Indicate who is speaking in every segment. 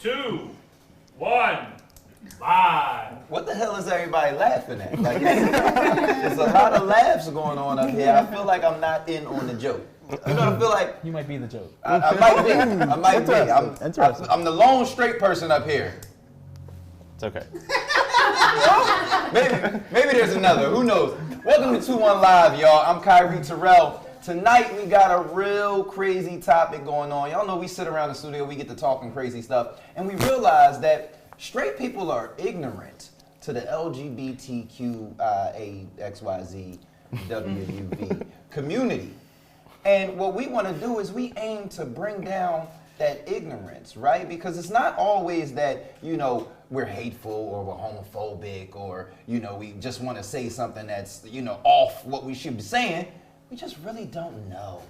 Speaker 1: 2, 1, live.
Speaker 2: What the hell is everybody laughing at? Like, there's a lot of laughs going on up here. I feel like I'm not in on the joke. You know what I feel like?
Speaker 3: You might be the joke.
Speaker 2: I might be. I might be. I'm the lone straight person up here.
Speaker 4: It's okay.
Speaker 2: Maybe there's another. Who knows? Welcome to 2-1 Live, y'all. I'm Kyrie Terrell. Tonight we got a real crazy topic going on. Y'all know we sit around the studio, we get to talking crazy stuff, and we realize that straight people are ignorant to the LGBTQIAXYZWUV community. And what we want to do is we aim to bring down that ignorance, right? Because it's not always that, you know, we're hateful or we're homophobic or, you know, we just want to say something that's, you know, off what we should be saying. We just really don't know.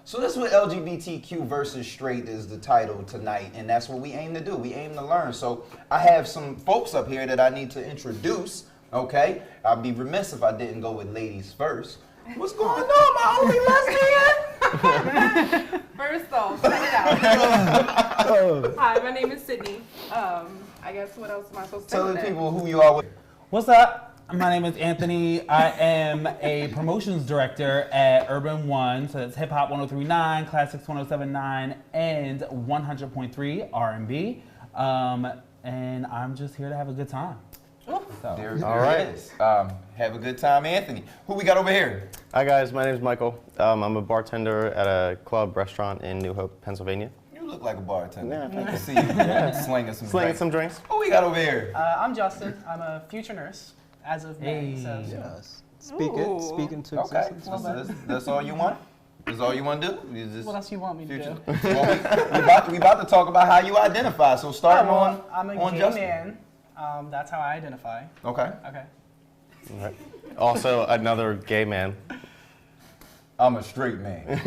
Speaker 2: So this is what LGBTQ versus straight is the title tonight, and that's what we aim to do. We aim to learn. So I have some folks up here that I need to introduce, okay? I'd be remiss if I didn't go with ladies first. What's going on, my only lesbian?
Speaker 5: First off, set it out. Hi, my name is Sydney. I guess what else am I supposed to
Speaker 2: Tell
Speaker 5: say?
Speaker 2: the people who you are with.
Speaker 3: What's up? My name is Anthony. I am a promotions director at Urban One, so it's Hip Hop 103.9, Classics 107.9, and 100.3 R&B. And I'm just here to have a good time. So.
Speaker 2: There all right. Is. Have a good time, Anthony. Who we got over here?
Speaker 4: Hi guys, my name is Michael. I'm a bartender at a club restaurant in New Hope, Pennsylvania.
Speaker 2: You look like a bartender.
Speaker 4: Yeah,
Speaker 2: I can see you slinging some drinks. Who we got over here?
Speaker 6: I'm Justin. I'm a future nurse as of May. So.
Speaker 7: Yes. Speaking to existence.
Speaker 2: Okay, that's all you want? That's all you want to do?
Speaker 6: What else you want me to do?
Speaker 2: Well, we about to talk about how you identify. So starting on
Speaker 6: I'm a gay
Speaker 2: Justin.
Speaker 6: man. That's how I identify.
Speaker 2: Okay.
Speaker 6: Okay.
Speaker 4: All right. Also, another gay man.
Speaker 2: I'm a straight man.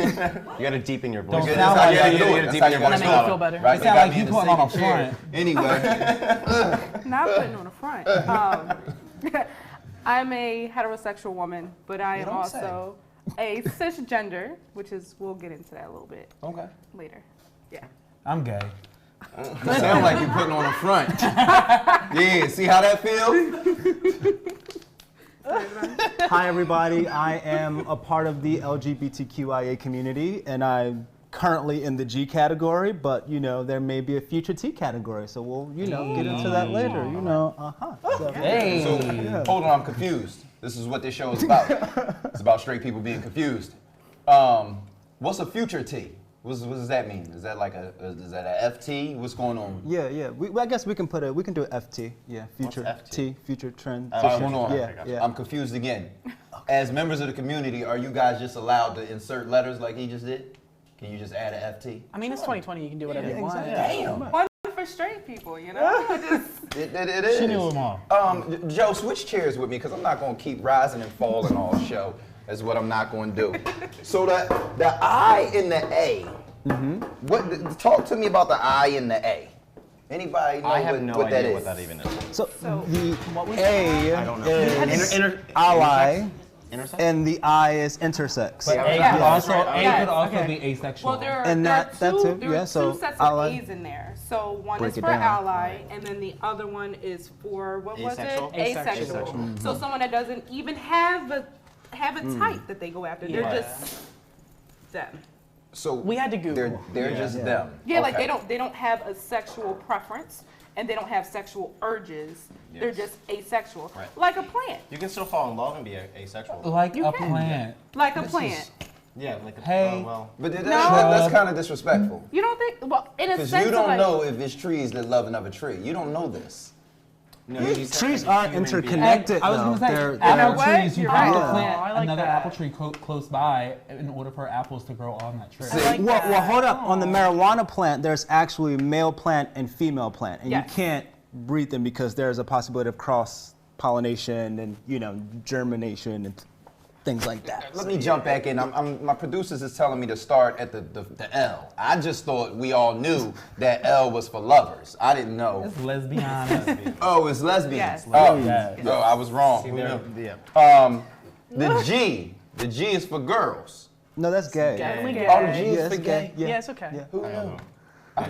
Speaker 4: You gotta deepen your voice.
Speaker 3: Don't sound like that.
Speaker 2: You gotta deepen your voice.
Speaker 6: Make me feel better.
Speaker 2: Right?
Speaker 3: You sound like you putting on a front.
Speaker 2: Anyway.
Speaker 5: Not putting on a front. I'm a heterosexual woman, but I am also a cisgender, which is, we'll get into that a little bit later. Yeah.
Speaker 3: I'm gay.
Speaker 2: You sound like you're putting on a front. Yeah, see how that feels?
Speaker 7: Hi everybody, I am a part of the LGBTQIA community and I'm currently in the G category, but you know, there may be a future T category, so we'll, you know, get into that later, you know, So,
Speaker 3: Hey.
Speaker 2: So, hold on, I'm confused. This is what this show is about. It's about straight people being confused. What's a future T? What does that mean? Is that like is that a FT? What's going on?
Speaker 7: Yeah. I guess we can do a FT. Yeah, future T, future trend.
Speaker 2: Hold on.
Speaker 7: Yeah.
Speaker 2: I'm confused again. As members of the community, are you guys just allowed to insert letters like he just did? Can you just add an FT?
Speaker 6: I mean, it's 2020. You can do whatever you want.
Speaker 7: Exactly.
Speaker 2: Damn.
Speaker 5: One for straight people, you know?
Speaker 2: It is.
Speaker 3: She knew them all.
Speaker 2: Joe, switch chairs with me because I'm not going to keep rising and falling all show. That's what I'm not going to do. So the I in the A. What? Talk to me about the I in the A. Anybody know
Speaker 4: I have no
Speaker 2: what that
Speaker 4: idea
Speaker 2: is?
Speaker 4: what that even is.
Speaker 7: So the
Speaker 6: What was
Speaker 7: A
Speaker 4: I don't know.
Speaker 7: is ally,
Speaker 4: Intersex?
Speaker 7: and the I is intersex.
Speaker 3: But A
Speaker 5: Yeah.
Speaker 3: could also,
Speaker 5: Yes.
Speaker 3: could also
Speaker 6: Okay.
Speaker 3: be asexual.
Speaker 5: Well, there are
Speaker 7: And that
Speaker 5: two,
Speaker 7: too,
Speaker 5: there
Speaker 7: yeah,
Speaker 5: are
Speaker 7: so
Speaker 5: two sets
Speaker 7: ally-
Speaker 5: of A's in there. So one
Speaker 7: Break
Speaker 5: is
Speaker 7: it
Speaker 5: for
Speaker 7: down.
Speaker 5: ally, and then the other one is for, what
Speaker 4: Asexual?
Speaker 5: was it? Asexual. So someone that doesn't even have a type that they go after. They're just them.
Speaker 2: So
Speaker 6: We had to Google.
Speaker 2: They're just them.
Speaker 5: Yeah, like
Speaker 2: Okay.
Speaker 5: they don't have a sexual preference, and they don't have sexual urges. They're
Speaker 4: Yes.
Speaker 5: just asexual,
Speaker 4: Right.
Speaker 5: like a plant.
Speaker 4: You can still fall in love and be asexual.
Speaker 3: Like
Speaker 5: You
Speaker 3: a
Speaker 5: can.
Speaker 3: plant.
Speaker 5: Like a plant.
Speaker 4: Yeah, like a
Speaker 3: Hey.
Speaker 4: well.
Speaker 2: But
Speaker 5: No.
Speaker 2: that's kind of disrespectful.
Speaker 5: You don't think? Well, in a
Speaker 2: Because
Speaker 5: sense,
Speaker 2: you don't
Speaker 5: like,
Speaker 2: know if it's trees that love another tree. You don't know this.
Speaker 4: No, you said
Speaker 7: Trees
Speaker 4: like a
Speaker 7: aren't
Speaker 4: human being.
Speaker 7: interconnected.
Speaker 3: I was going to say,
Speaker 7: They're-
Speaker 3: apple
Speaker 5: what?
Speaker 3: trees, you
Speaker 5: You're
Speaker 3: have to
Speaker 5: right.
Speaker 3: plant
Speaker 6: Oh, I like
Speaker 3: another
Speaker 6: that.
Speaker 3: apple tree close by in order for apples to grow on that tree.
Speaker 7: Well, hold up. On the marijuana plant, there's actually male plant and female plant, and
Speaker 5: Yes.
Speaker 7: you can't breed them because there's a possibility of cross pollination and germination and things like that.
Speaker 2: Let me jump back in. My producers is telling me to start at the L. I just thought we all knew that L was for lovers. I didn't know.
Speaker 3: It's lesbian.
Speaker 2: Oh, it's lesbians.
Speaker 5: Yes.
Speaker 2: Oh,
Speaker 3: Yes.
Speaker 2: no, I was wrong. Who
Speaker 4: They're-
Speaker 2: knew?
Speaker 4: yeah.
Speaker 2: The G is for girls.
Speaker 7: No, that's gay.
Speaker 6: Definitely gay.
Speaker 2: Oh, the G
Speaker 7: Yeah,
Speaker 2: is
Speaker 7: it's
Speaker 2: for
Speaker 7: gay.
Speaker 2: gay.
Speaker 6: Yeah, it's okay.
Speaker 7: Yeah.
Speaker 2: Who knew? I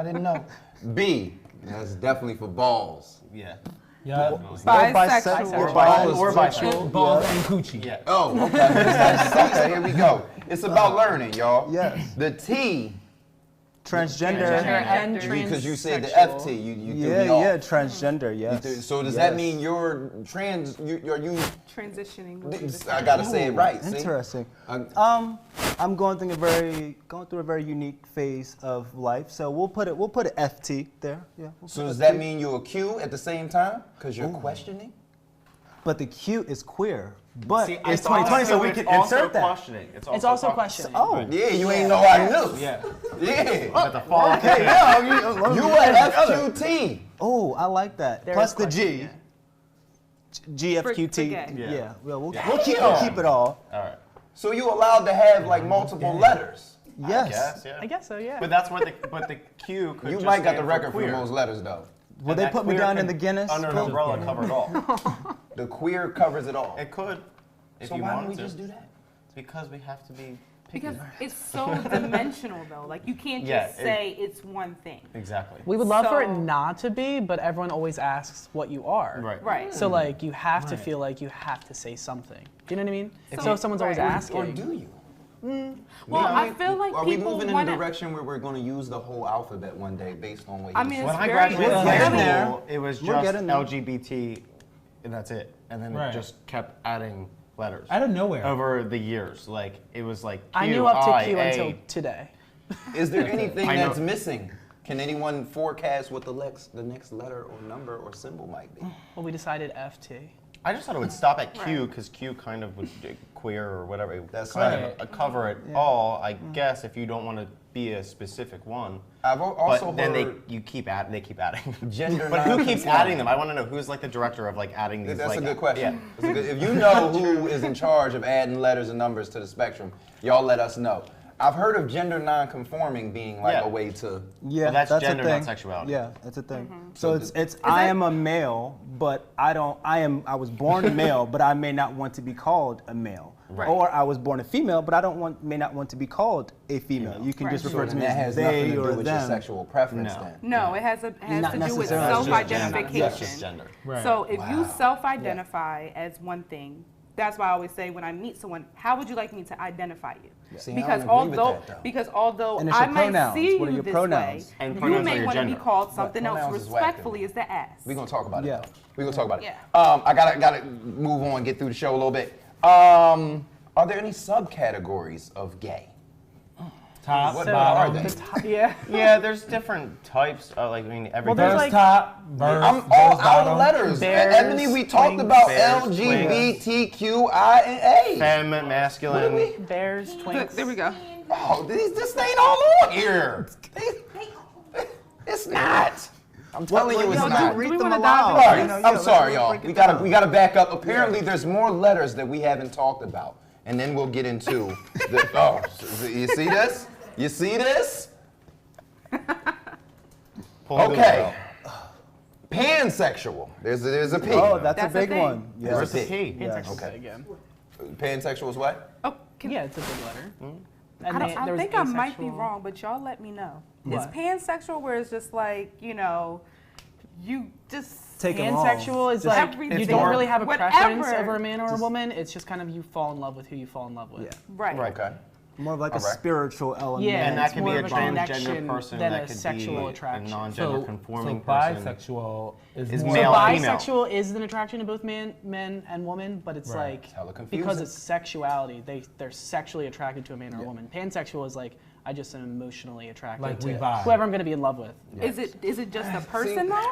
Speaker 2: didn't know. B, that's definitely for balls.
Speaker 4: Yeah.
Speaker 3: Yeah.
Speaker 5: Bisexual.
Speaker 4: Or bisexual.
Speaker 3: Balls and coochie.
Speaker 4: Yeah.
Speaker 2: Oh, okay. Okay, here we go. It's about learning, y'all.
Speaker 7: Yes.
Speaker 2: The T,
Speaker 7: Transgender.
Speaker 5: And
Speaker 2: because you said the
Speaker 5: transsexual.
Speaker 2: FT, you threw me
Speaker 7: Yeah,
Speaker 2: off.
Speaker 7: yeah, transgender, yes.
Speaker 2: So does that mean you're trans? Are you?
Speaker 5: Transitioning. would be the
Speaker 2: I gotta say it right. See?
Speaker 7: Interesting.
Speaker 2: Uh,
Speaker 7: I'm going through a very unique phase of life, so we'll put it FT there. Yeah.
Speaker 2: So does that mean you're a Q at the same time? Because you're questioning.
Speaker 7: But the Q is queer. But
Speaker 4: See,
Speaker 7: it's
Speaker 4: I thought
Speaker 7: 2020, so we
Speaker 4: it's
Speaker 7: can
Speaker 4: also
Speaker 7: insert that.
Speaker 4: questioning.
Speaker 6: It's also questioning.
Speaker 7: Oh,
Speaker 2: Yeah, you ain't know I knew.
Speaker 4: Yeah.
Speaker 2: Yeah.
Speaker 4: But the fall
Speaker 2: Okay, now you at FQT.
Speaker 7: Oh, I like that.
Speaker 6: There
Speaker 7: Plus
Speaker 6: is
Speaker 7: the G.
Speaker 6: questioning,
Speaker 5: For
Speaker 7: GFQT.
Speaker 5: gay.
Speaker 7: Yeah. Well, we'll keep it all.
Speaker 4: All right.
Speaker 2: So you allowed to have like multiple letters.
Speaker 7: Yes.
Speaker 4: Yes, yeah.
Speaker 6: I guess so, yeah.
Speaker 4: But that's what the Q could
Speaker 2: You
Speaker 4: just
Speaker 2: might got
Speaker 4: stand
Speaker 2: the record for
Speaker 4: queer.
Speaker 2: the most letters though.
Speaker 7: Will
Speaker 4: And
Speaker 7: they
Speaker 4: that
Speaker 7: put me
Speaker 4: queer
Speaker 7: down in
Speaker 4: can-
Speaker 7: the Guinness?
Speaker 4: Under an umbrella cover it all.
Speaker 2: The queer covers it all.
Speaker 4: It could. If
Speaker 2: So
Speaker 4: you
Speaker 2: why don't
Speaker 4: wanted
Speaker 2: we
Speaker 4: to.
Speaker 2: just do that?
Speaker 4: Because we have to be picky.
Speaker 5: Because it's so dimensional though. Like you can't
Speaker 4: Yeah,
Speaker 5: just say it's one thing.
Speaker 4: Exactly.
Speaker 6: We would love for it
Speaker 5: So-
Speaker 6: not to be, but everyone always asks what you are.
Speaker 4: Right.
Speaker 5: Right.
Speaker 6: So like you have to feel like you have to say something. Do you know what I mean?
Speaker 5: So-
Speaker 6: So if someone's always
Speaker 5: Right.
Speaker 6: asking.
Speaker 2: Or do you?
Speaker 5: Well, I feel like
Speaker 2: Are we
Speaker 5: people
Speaker 2: moving in
Speaker 5: wanna-
Speaker 2: a direction where we're going to use the whole alphabet one day based on what
Speaker 5: I
Speaker 2: you
Speaker 5: mean,
Speaker 2: said?
Speaker 4: When
Speaker 5: it's
Speaker 4: I
Speaker 5: very
Speaker 4: graduated
Speaker 7: We're
Speaker 4: high
Speaker 7: getting there.
Speaker 4: school, it was
Speaker 7: We're
Speaker 4: just
Speaker 7: getting there.
Speaker 4: LGBT, and that's it. And then
Speaker 3: Right.
Speaker 4: it just kept adding letters
Speaker 3: Out of nowhere.
Speaker 4: over the years. Like it was like Q,
Speaker 6: I knew up to Q
Speaker 4: I, A.
Speaker 6: until today.
Speaker 2: Is there anything
Speaker 4: I know.
Speaker 2: that's missing? Can anyone forecast what the next letter or number or symbol might be?
Speaker 6: Well, we decided FT.
Speaker 4: I just thought it would stop at Q because Q kind of would queer or whatever. It
Speaker 2: That's
Speaker 4: kind
Speaker 2: right.
Speaker 4: of cover it all, I guess, if you don't want to be a specific one.
Speaker 2: I've also
Speaker 4: But then
Speaker 2: heard
Speaker 4: they keep adding.
Speaker 2: gender
Speaker 4: But who keeps
Speaker 2: non-conforming.
Speaker 4: adding them? I want to know who's like the director of like adding these.
Speaker 2: That's
Speaker 4: like,
Speaker 2: a good question.
Speaker 4: Yeah.
Speaker 2: That's a good- if you know who is in charge of adding letters and numbers to the spectrum, y'all let us know. I've heard of gender non-conforming being like
Speaker 4: Yeah.
Speaker 2: a way to.
Speaker 7: Yeah,
Speaker 4: Well, that's
Speaker 7: a
Speaker 4: gender,
Speaker 7: thing.
Speaker 4: not sexuality.
Speaker 7: Yeah, that's a thing.
Speaker 5: Mm-hmm.
Speaker 7: So it's I am a male, but I was born a male, but I may not want to be called a male.
Speaker 5: Right.
Speaker 7: Or I was born a female, but may not want to be called a female. You can just
Speaker 5: Right.
Speaker 7: refer
Speaker 2: So
Speaker 7: to me
Speaker 2: that
Speaker 7: as
Speaker 2: has nothing
Speaker 7: they
Speaker 2: to do
Speaker 7: or
Speaker 2: with your
Speaker 7: them.
Speaker 2: sexual preference
Speaker 4: No.
Speaker 2: then.
Speaker 5: No, it has
Speaker 7: Not
Speaker 5: to do with
Speaker 7: necessarily.
Speaker 4: It's just
Speaker 5: self-identification.
Speaker 4: That's just gender.
Speaker 3: Right.
Speaker 5: So if you
Speaker 2: Wow.
Speaker 5: self-identify as one thing, that's why I always say when I meet someone, how would you like me to identify you?
Speaker 2: See, I
Speaker 5: Because
Speaker 2: don't agree with
Speaker 5: although
Speaker 2: that, though.
Speaker 5: because although
Speaker 7: And it's
Speaker 5: I
Speaker 7: your
Speaker 5: might
Speaker 7: pronouns.
Speaker 5: see
Speaker 7: What are
Speaker 5: you
Speaker 7: your
Speaker 5: this
Speaker 7: pronouns?
Speaker 5: way,
Speaker 4: And
Speaker 5: you
Speaker 4: pronouns are
Speaker 5: may
Speaker 4: your
Speaker 5: want to be
Speaker 4: gender.
Speaker 5: called something else
Speaker 2: pronouns is whack to
Speaker 5: respectfully
Speaker 2: me.
Speaker 5: as the ass.
Speaker 2: We're gonna talk about it.
Speaker 7: Yeah.
Speaker 2: Though. We're gonna talk about it.
Speaker 5: Yeah.
Speaker 2: I gotta move on, get through the show a little bit. Are there any subcategories of gay?
Speaker 3: Top,
Speaker 2: What
Speaker 6: So,
Speaker 2: are
Speaker 3: bottom.
Speaker 2: they?
Speaker 6: Yeah.
Speaker 4: Yeah, there's different types. Like I mean, every
Speaker 6: there's
Speaker 3: Verse
Speaker 6: like-
Speaker 3: top, verse,
Speaker 2: I'm
Speaker 3: verse
Speaker 2: all out
Speaker 3: bottom.
Speaker 2: of letters.
Speaker 6: Bears,
Speaker 2: Ebony, we talked
Speaker 6: twinks,
Speaker 2: about
Speaker 4: bears,
Speaker 2: LGBTQIA.
Speaker 4: femme, masculine.
Speaker 6: Bears, twinks.
Speaker 5: There we go.
Speaker 2: Oh, this ain't all on here. It's not. I'm telling you, it's
Speaker 7: Yo,
Speaker 2: not.
Speaker 7: do read
Speaker 5: we
Speaker 7: them
Speaker 5: wanna dive
Speaker 7: aloud.
Speaker 5: into
Speaker 2: All right,
Speaker 7: You know,
Speaker 2: I'm
Speaker 7: let's
Speaker 2: sorry, y'all.
Speaker 7: break it
Speaker 2: We
Speaker 7: down.
Speaker 2: gotta back up. Apparently, there's more letters that we haven't talked about, and then we'll get into the. Oh, you see this? You see this?
Speaker 4: Pull the
Speaker 2: Okay.
Speaker 4: wheel.
Speaker 2: Pansexual. There's a P.
Speaker 7: Oh, that's
Speaker 5: That's
Speaker 7: a
Speaker 5: a
Speaker 7: big
Speaker 5: thing.
Speaker 7: one. Yes.
Speaker 2: Where's the
Speaker 4: P?
Speaker 7: Yes.
Speaker 2: Okay.
Speaker 6: Again.
Speaker 2: Pansexual is what?
Speaker 5: Oh, can,
Speaker 6: Yeah, it's a big letter.
Speaker 5: I, don't, I
Speaker 6: there was
Speaker 5: think I might be
Speaker 6: asexual.
Speaker 5: wrong, but y'all let me know.
Speaker 6: What?
Speaker 5: Is pansexual where it's just like, you just
Speaker 7: Take 'em all.
Speaker 6: Pansexual is
Speaker 7: Just-
Speaker 6: like
Speaker 5: Everything.
Speaker 6: you
Speaker 4: It's
Speaker 6: don't
Speaker 4: more-
Speaker 6: really have a
Speaker 5: whatever.
Speaker 6: preference over a man or a woman. It's just kind of you fall in love with who you fall in love with.
Speaker 7: Yeah.
Speaker 5: right.
Speaker 2: Okay.
Speaker 7: More of like a
Speaker 2: All right.
Speaker 7: spiritual element.
Speaker 6: Yeah,
Speaker 4: And that
Speaker 6: it's
Speaker 4: could
Speaker 6: more
Speaker 4: be a
Speaker 6: of a
Speaker 4: transgender
Speaker 6: connection
Speaker 4: person.
Speaker 6: than
Speaker 4: That
Speaker 6: a
Speaker 4: could
Speaker 6: sexual
Speaker 4: be
Speaker 6: attraction.
Speaker 4: a non-gender
Speaker 3: So
Speaker 4: conforming person.
Speaker 3: bisexual is
Speaker 4: Is
Speaker 3: more
Speaker 4: male
Speaker 6: So
Speaker 4: or female.
Speaker 6: bisexual is an attraction to both men and women, but it's
Speaker 3: Right.
Speaker 6: like
Speaker 2: It's hella confusing.
Speaker 6: because it's sexuality, they're sexually attracted to a man or a woman. Pansexual is like I just am emotionally attracted
Speaker 3: Like
Speaker 6: to
Speaker 3: we vibe.
Speaker 6: whoever I'm going to be in love with.
Speaker 5: Is it just a person though?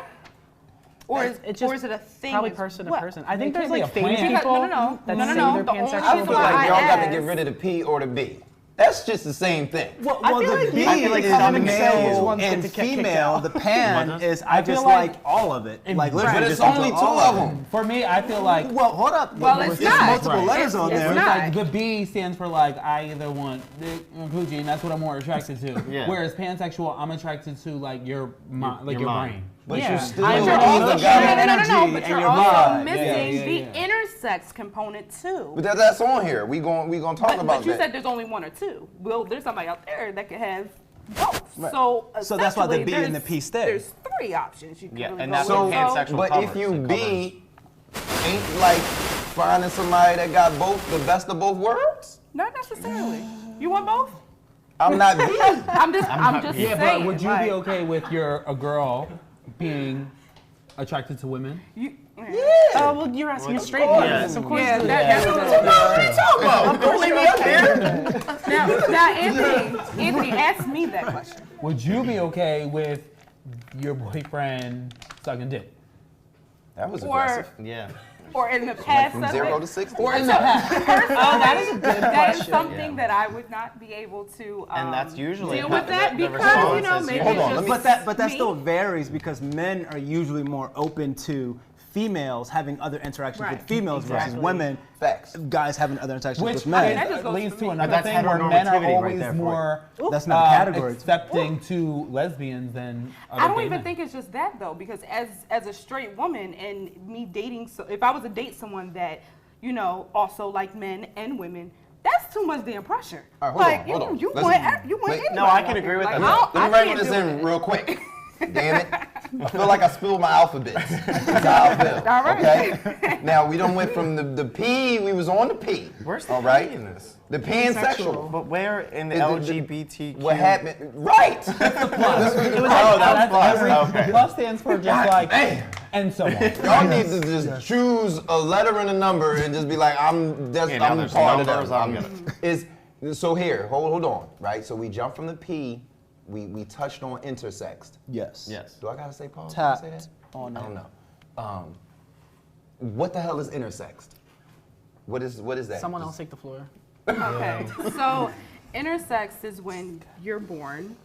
Speaker 5: Or is
Speaker 6: It's just
Speaker 5: or is it a thing?
Speaker 6: Probably
Speaker 5: as
Speaker 6: person to
Speaker 5: well?
Speaker 6: person. I
Speaker 3: It
Speaker 6: think there's
Speaker 3: can't be
Speaker 6: like
Speaker 3: a
Speaker 6: famous
Speaker 3: plant.
Speaker 6: people
Speaker 5: No.
Speaker 6: that
Speaker 5: No,
Speaker 6: say
Speaker 5: no.
Speaker 6: they're
Speaker 5: The only
Speaker 6: pansexual.
Speaker 2: I
Speaker 5: reason
Speaker 2: feel
Speaker 5: why
Speaker 2: like
Speaker 5: I
Speaker 2: y'all got to
Speaker 5: asked-
Speaker 2: get rid of the P or the B. That's just the same thing.
Speaker 7: Well,
Speaker 6: I feel
Speaker 7: the
Speaker 6: like-
Speaker 7: B
Speaker 6: I feel like
Speaker 7: is
Speaker 6: common sense
Speaker 7: male
Speaker 6: wants
Speaker 7: and
Speaker 6: to get kicked
Speaker 7: female.
Speaker 6: out.
Speaker 7: The pan is I
Speaker 3: feel
Speaker 7: just
Speaker 3: like-
Speaker 7: like all of it. Like
Speaker 3: Right.
Speaker 7: literally
Speaker 2: But
Speaker 7: just
Speaker 2: it's only
Speaker 7: enjoy
Speaker 2: two
Speaker 7: all
Speaker 2: of them.
Speaker 3: For me, I feel like
Speaker 7: Well, hold up.
Speaker 5: Well, it's
Speaker 7: There's
Speaker 5: not.
Speaker 7: multiple
Speaker 3: Right.
Speaker 7: letters on
Speaker 5: It's
Speaker 7: there.
Speaker 5: not.
Speaker 3: like the B stands for like I either want dick or coochie, and that's what I'm more attracted to.
Speaker 4: Yeah.
Speaker 3: Whereas pansexual, I'm attracted to like your mind, like
Speaker 4: Your
Speaker 3: your
Speaker 4: mind.
Speaker 3: brain.
Speaker 2: But
Speaker 6: Yeah.
Speaker 2: you still
Speaker 6: I'm
Speaker 2: also
Speaker 6: emotional.
Speaker 2: got
Speaker 7: energy
Speaker 5: But
Speaker 7: and
Speaker 5: you're
Speaker 7: your
Speaker 5: also
Speaker 7: vibe.
Speaker 5: missing
Speaker 3: Yeah,
Speaker 5: the
Speaker 3: yeah.
Speaker 5: intersex component too.
Speaker 2: But that's on here. We gonna talk about
Speaker 5: But you
Speaker 2: that.
Speaker 5: said there's only one or two. Well, there's somebody out there that could have both.
Speaker 7: Right.
Speaker 5: So
Speaker 7: that's why the B
Speaker 5: essentially
Speaker 7: and the P stay.
Speaker 5: There's 3 options you can really
Speaker 4: and
Speaker 5: go
Speaker 4: that's
Speaker 5: with.
Speaker 4: what pansexual
Speaker 2: But
Speaker 4: covers.
Speaker 2: if you
Speaker 4: It
Speaker 2: be, ain't like finding somebody that got both, the best of both worlds?
Speaker 5: Not necessarily. You want both?
Speaker 2: I'm not B.
Speaker 5: I'm just
Speaker 3: Yeah,
Speaker 5: saying.
Speaker 3: but would you
Speaker 5: like,
Speaker 3: be okay with a girl being attracted to women?
Speaker 6: Oh, well, you're asking a straight
Speaker 2: course.
Speaker 6: man.
Speaker 4: Yes.
Speaker 6: Of course.
Speaker 5: Yeah,
Speaker 6: that's
Speaker 2: What are you talking about? Don't leave me up here.
Speaker 5: Now, Anthony, ask me that question.
Speaker 3: Would you be okay with your boyfriend sucking dick?
Speaker 2: That was
Speaker 5: Or,
Speaker 2: aggressive.
Speaker 4: Yeah.
Speaker 5: or in the past,
Speaker 2: From 0 to 60.
Speaker 3: Or in the past?
Speaker 5: that is a good question. That is something that I would not be able to
Speaker 4: And that's usually
Speaker 5: deal with that
Speaker 4: the
Speaker 5: because,
Speaker 4: response is
Speaker 5: maybe
Speaker 2: Hold
Speaker 5: it's
Speaker 2: on,
Speaker 5: just
Speaker 7: But that
Speaker 5: me.
Speaker 7: still varies because men are usually more open to females having other interactions
Speaker 5: Right.
Speaker 7: with females versus
Speaker 6: Exactly.
Speaker 7: women.
Speaker 2: Facts.
Speaker 7: Guys having other interactions
Speaker 3: Which
Speaker 7: with men.
Speaker 5: that just goes
Speaker 3: leads
Speaker 5: to
Speaker 3: to
Speaker 5: me.
Speaker 3: another
Speaker 4: That's
Speaker 3: thing where men are
Speaker 4: heteronormativity right
Speaker 3: always
Speaker 4: there for you.
Speaker 3: more
Speaker 7: That's not a category.
Speaker 3: accepting to lesbians than other
Speaker 5: I don't
Speaker 3: gay
Speaker 5: even
Speaker 3: men.
Speaker 5: think it's just that though, because as a straight woman and me dating, so if I was to date someone that also like men and women, that's too much damn pressure.
Speaker 2: All right,
Speaker 5: like
Speaker 2: hold on.
Speaker 5: you
Speaker 2: Let's-
Speaker 5: want
Speaker 2: wait.
Speaker 5: anybody
Speaker 4: No, I can
Speaker 5: out
Speaker 4: agree
Speaker 5: there.
Speaker 4: with
Speaker 5: Like,
Speaker 4: that.
Speaker 5: I
Speaker 2: Let me write
Speaker 5: can't
Speaker 2: this
Speaker 5: do
Speaker 2: in
Speaker 5: it.
Speaker 2: real quick. Damn it. I feel like I spilled my alphabet. That's how I feel.
Speaker 5: All right.
Speaker 2: Okay? Now, we done went from the P, we was on the P.
Speaker 4: Where's the
Speaker 2: all right?
Speaker 4: P in this?
Speaker 2: The pansexual.
Speaker 4: But where in the
Speaker 2: The-
Speaker 4: LGBTQ?
Speaker 2: What happened? Right.
Speaker 3: Plus.
Speaker 4: that's plus. Okay.
Speaker 3: Plus stands for just like,
Speaker 2: damn.
Speaker 3: and so on.
Speaker 2: Y'all need to just choose a letter and a number and just be like, I'm
Speaker 4: now
Speaker 2: part
Speaker 4: there's
Speaker 2: of
Speaker 4: numbers,
Speaker 2: that.
Speaker 4: I'm gonna-
Speaker 2: So here, hold on, right? So we jumped from the P, we touched on intersexed.
Speaker 7: Yes.
Speaker 4: Yes.
Speaker 2: Do I gotta say pause?
Speaker 7: Tapped
Speaker 2: Can I say that?
Speaker 7: on
Speaker 2: I
Speaker 7: it.
Speaker 2: don't know. What the hell is intersexed? What is that?
Speaker 6: Someone else take the floor.
Speaker 5: Okay, so intersex is when you're born.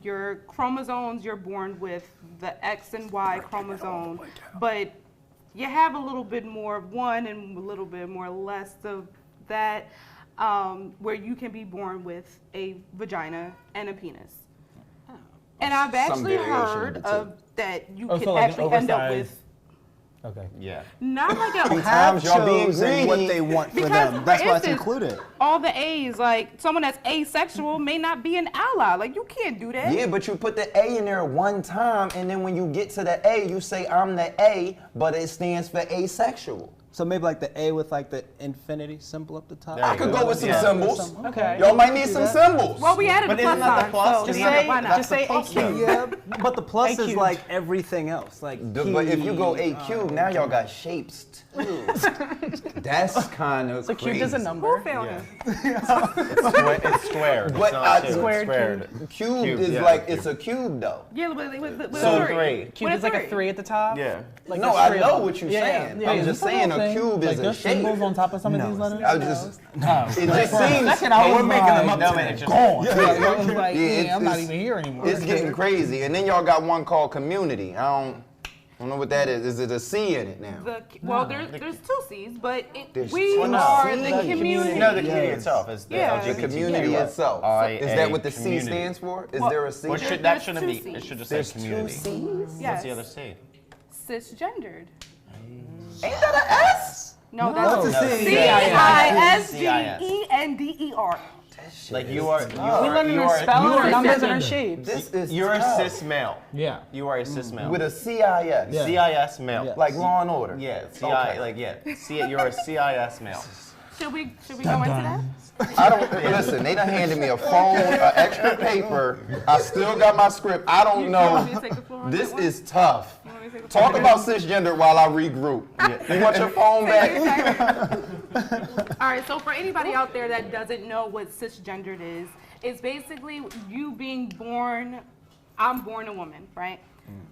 Speaker 5: Your chromosomes, you're born with the X and Y chromosome, but you have a little bit more of one and a little bit more less of that, where you can be born with a vagina and a penis. And I've actually
Speaker 2: variation of
Speaker 5: heard
Speaker 2: the two.
Speaker 5: of that you
Speaker 3: Oh,
Speaker 5: can
Speaker 3: so like an
Speaker 5: actually end up
Speaker 3: oversized-
Speaker 5: with
Speaker 3: Okay.
Speaker 4: Yeah.
Speaker 5: not like a
Speaker 2: Sometimes y'all being
Speaker 7: chosen what
Speaker 2: greedy.
Speaker 7: they want for
Speaker 5: Because,
Speaker 7: them. That's
Speaker 5: for
Speaker 7: why it's
Speaker 5: instance,
Speaker 7: included.
Speaker 5: all the A's, like someone that's asexual may not be an ally. Like you can't do that.
Speaker 2: Yeah, but you put the A in there one time, and then when you get to the A, you say I'm the A, but it stands for asexual.
Speaker 7: So maybe like the A with like the infinity symbol up the top.
Speaker 4: There
Speaker 2: I
Speaker 4: you
Speaker 2: could
Speaker 4: go.
Speaker 2: go with some
Speaker 4: Yeah.
Speaker 2: symbols.
Speaker 6: Okay.
Speaker 2: Y'all might need some symbols.
Speaker 5: Well, we added
Speaker 4: But
Speaker 5: the plus
Speaker 4: isn't that the
Speaker 5: sign,
Speaker 4: plus?
Speaker 5: so
Speaker 6: Just
Speaker 5: yeah,
Speaker 6: say,
Speaker 5: why not?
Speaker 6: just say AQ.
Speaker 7: Yeah, but the plus is
Speaker 6: AQ.
Speaker 7: like everything else. Like
Speaker 2: But if you go
Speaker 7: P,
Speaker 2: A cube, now y'all got shapes too. That's kind of
Speaker 6: So cubed is a
Speaker 5: Who
Speaker 6: number.
Speaker 5: failed
Speaker 4: Yeah.
Speaker 5: him?
Speaker 4: It's squared.
Speaker 2: But
Speaker 4: It's not two, it's
Speaker 6: Squared
Speaker 4: squared.
Speaker 2: Cube
Speaker 4: Cube,
Speaker 2: is
Speaker 4: yeah,
Speaker 2: like
Speaker 4: cube.
Speaker 2: it's a cube though.
Speaker 5: Yeah, with
Speaker 4: So
Speaker 5: three.
Speaker 4: three.
Speaker 6: Cubed is like a 3 at the top.
Speaker 4: Yeah.
Speaker 6: Like
Speaker 2: No,
Speaker 6: there's
Speaker 2: I
Speaker 6: 3 of
Speaker 2: know
Speaker 6: them.
Speaker 2: what you're
Speaker 6: Yeah,
Speaker 2: saying.
Speaker 6: yeah,
Speaker 2: I'm
Speaker 6: yeah.
Speaker 2: just saying a cube
Speaker 3: like
Speaker 2: is a
Speaker 3: there's
Speaker 2: shape.
Speaker 3: symbols on top of some of these letters.
Speaker 2: I just
Speaker 3: Oh.
Speaker 2: it just seems.
Speaker 3: Second, I was like,
Speaker 4: No, man, it's just
Speaker 3: gone. I was like,
Speaker 2: Yeah,
Speaker 3: yeah, I'm not
Speaker 2: it's-
Speaker 3: even here anymore.
Speaker 2: It's getting crazy. And then y'all got one called community. I don't know what that is. Is it a C in it now?
Speaker 5: Well, there's 2 C's, but
Speaker 2: There's
Speaker 5: we
Speaker 2: two
Speaker 5: are
Speaker 2: C's?
Speaker 5: the community.
Speaker 4: No, the community itself is the
Speaker 5: Yeah.
Speaker 2: The
Speaker 4: LGBTQ.
Speaker 2: community itself. Is that what the C
Speaker 4: community.
Speaker 2: stands for? Is
Speaker 5: Well,
Speaker 2: there a C?
Speaker 4: Well,
Speaker 5: There-
Speaker 4: that
Speaker 5: there's
Speaker 4: shouldn't
Speaker 5: two
Speaker 4: be. It
Speaker 5: Cs.
Speaker 4: should just
Speaker 2: There's
Speaker 4: say
Speaker 2: two
Speaker 4: community.
Speaker 2: C's?
Speaker 5: Yes.
Speaker 4: What's the other C?
Speaker 5: Cisgendered.
Speaker 2: Ain't that an S?
Speaker 5: No, that's
Speaker 7: It's a C.
Speaker 5: CISGENDER.
Speaker 4: Like you are.
Speaker 6: We learned in our spelling, numbers, and our shapes.
Speaker 2: This is
Speaker 4: You're a
Speaker 2: tough.
Speaker 4: cis male.
Speaker 3: Yeah.
Speaker 4: You are a cis male.
Speaker 2: With a CIS.
Speaker 3: Yeah.
Speaker 4: CIS male.
Speaker 7: Yeah.
Speaker 2: Like Law and Order.
Speaker 4: Yeah, CI,
Speaker 2: Okay.
Speaker 4: like yeah, you're a CIS male.
Speaker 5: Should we go into that?
Speaker 2: I don't listen. They done handed me a phone, an extra paper. I still got my script. I don't
Speaker 5: You want me to
Speaker 2: know.
Speaker 5: take the floor on
Speaker 2: This
Speaker 5: that one?
Speaker 2: is tough.
Speaker 5: You want me to take the floor
Speaker 2: Talk
Speaker 5: on
Speaker 2: about cisgender while I regroup. You want your phone back?
Speaker 5: that? All right, so for anybody out there that doesn't know what cisgendered is, it's basically you being born, I'm born a woman, right?